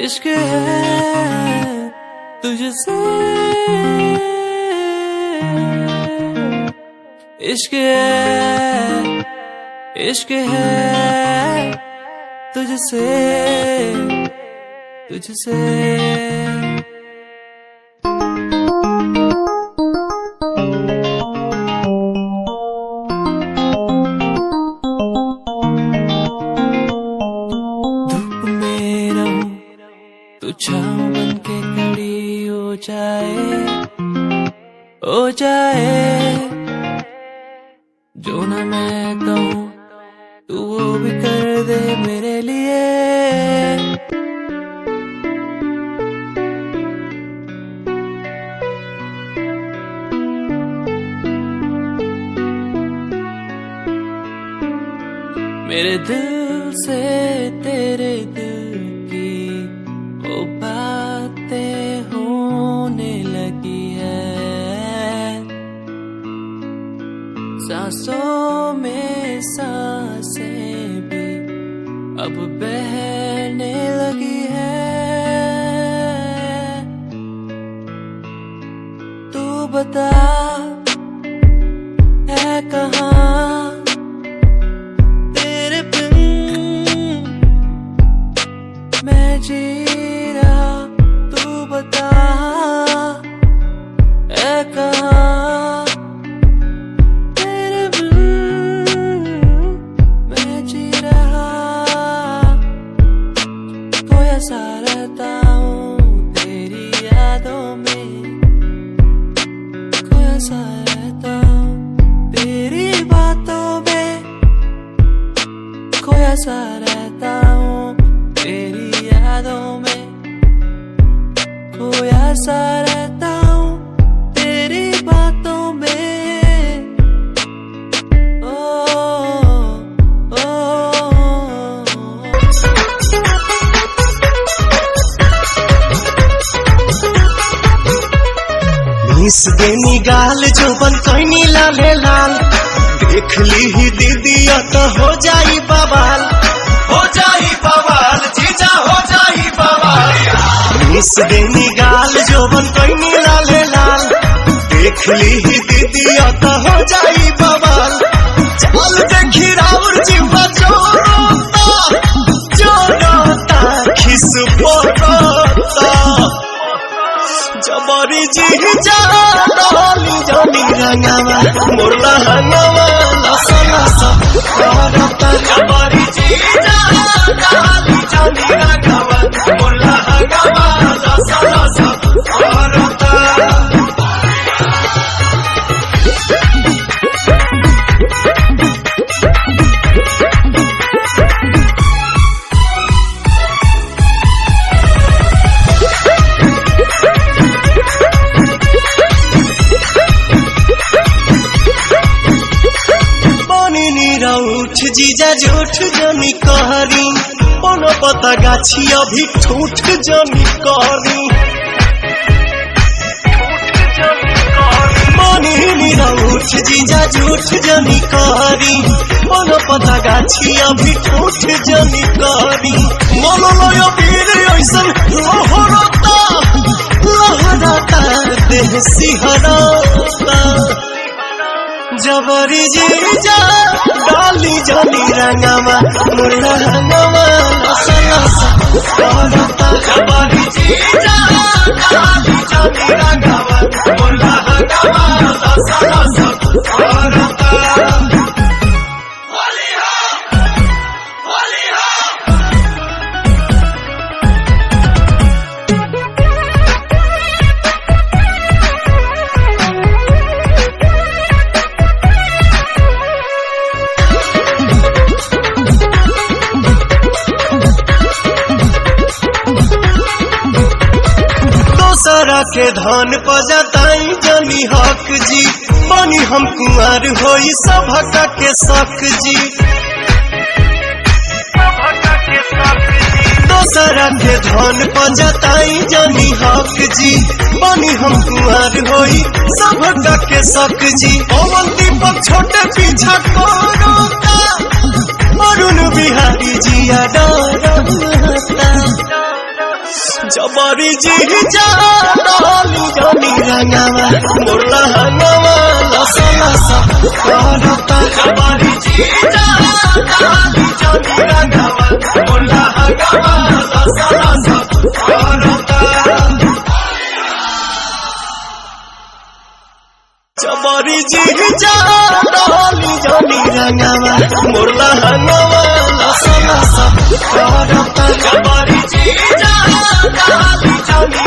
इश्क है तुझसे, इश्क है, इश्क है तुझसे, तुझसे। मेरे दिल से तेरे दिल की वो बातें होने लगी है, सांसों में सांसें भी अब बहने लगी है। तू बता है कहाँ तेरे बिन मैं जी रहा, तू बता है कहाँ तेरे बिन मैं जी रहा। खोया सा रहता हूँ तेरी यादों में, खोया सा रहता हूँ तेरी बातों में, खोया सा रहता हूँ तेरी यादों में, खोया सा रहता हूँ तेरी बातों में। ओ मिस देनी गाल जो बन कैनी लाले लाल, देख ली ही दीदिया तो हो जाई बवाल, हो जाई बवाल जीजा हो जाई बवाल। मिस देनी गाल जो बन कैनी लाले लाल, देख ली ही दीदिया तो हो जाई बवाल। चल देखी राउर जीवा जोरोता खिस पोरोता, जबरी जी जा डाली जानी रंगावा मोरला हंगावा लसा लसा करता। जबरी जी जा डाली जानी रंगावा मोरला हंगामा लसा लसा करता। उठ जीजा झूठ जनी कहरी, कोनो पता गाछी अभी ठूठ जनी कहरी। मनी उठ जीजा झूठ जनी कहरी, कोनो पता गाछी अभी ठूठ जनी कहरी। मनो लयो पीर ऐसन लहरता लहरता देह सिहरता, जबरी जीजा डाली जानी रंगावा मुर्ला हंगामा लसा लसा करता। जबरी जीजा डाली जानी रंगावा मुर्ला हंगामा लसा लसा करता। दूसरा के धन पजताई जनी हक जी, बनी हम कुंवर होई सभक के शक जी। दूसरा के धन पजताई जनी हक जी, बनी हम कुंवर होई सभक के शक जी। पवन दीपक छोटे पीछा कोरोता, अरुण बिहारी जिया डरता, जबरी जी जा डाली जानी रंगावा मोरला हंगामा लसा लसा करता। जबरी जी जा डाली जानी रंगावा मोरला हंगामा लसा लसा करता। जबरी जी जा डाली जानी रंगावा मोरला हंगामा लसा लसा करता। जबरी जी जा डाली जानी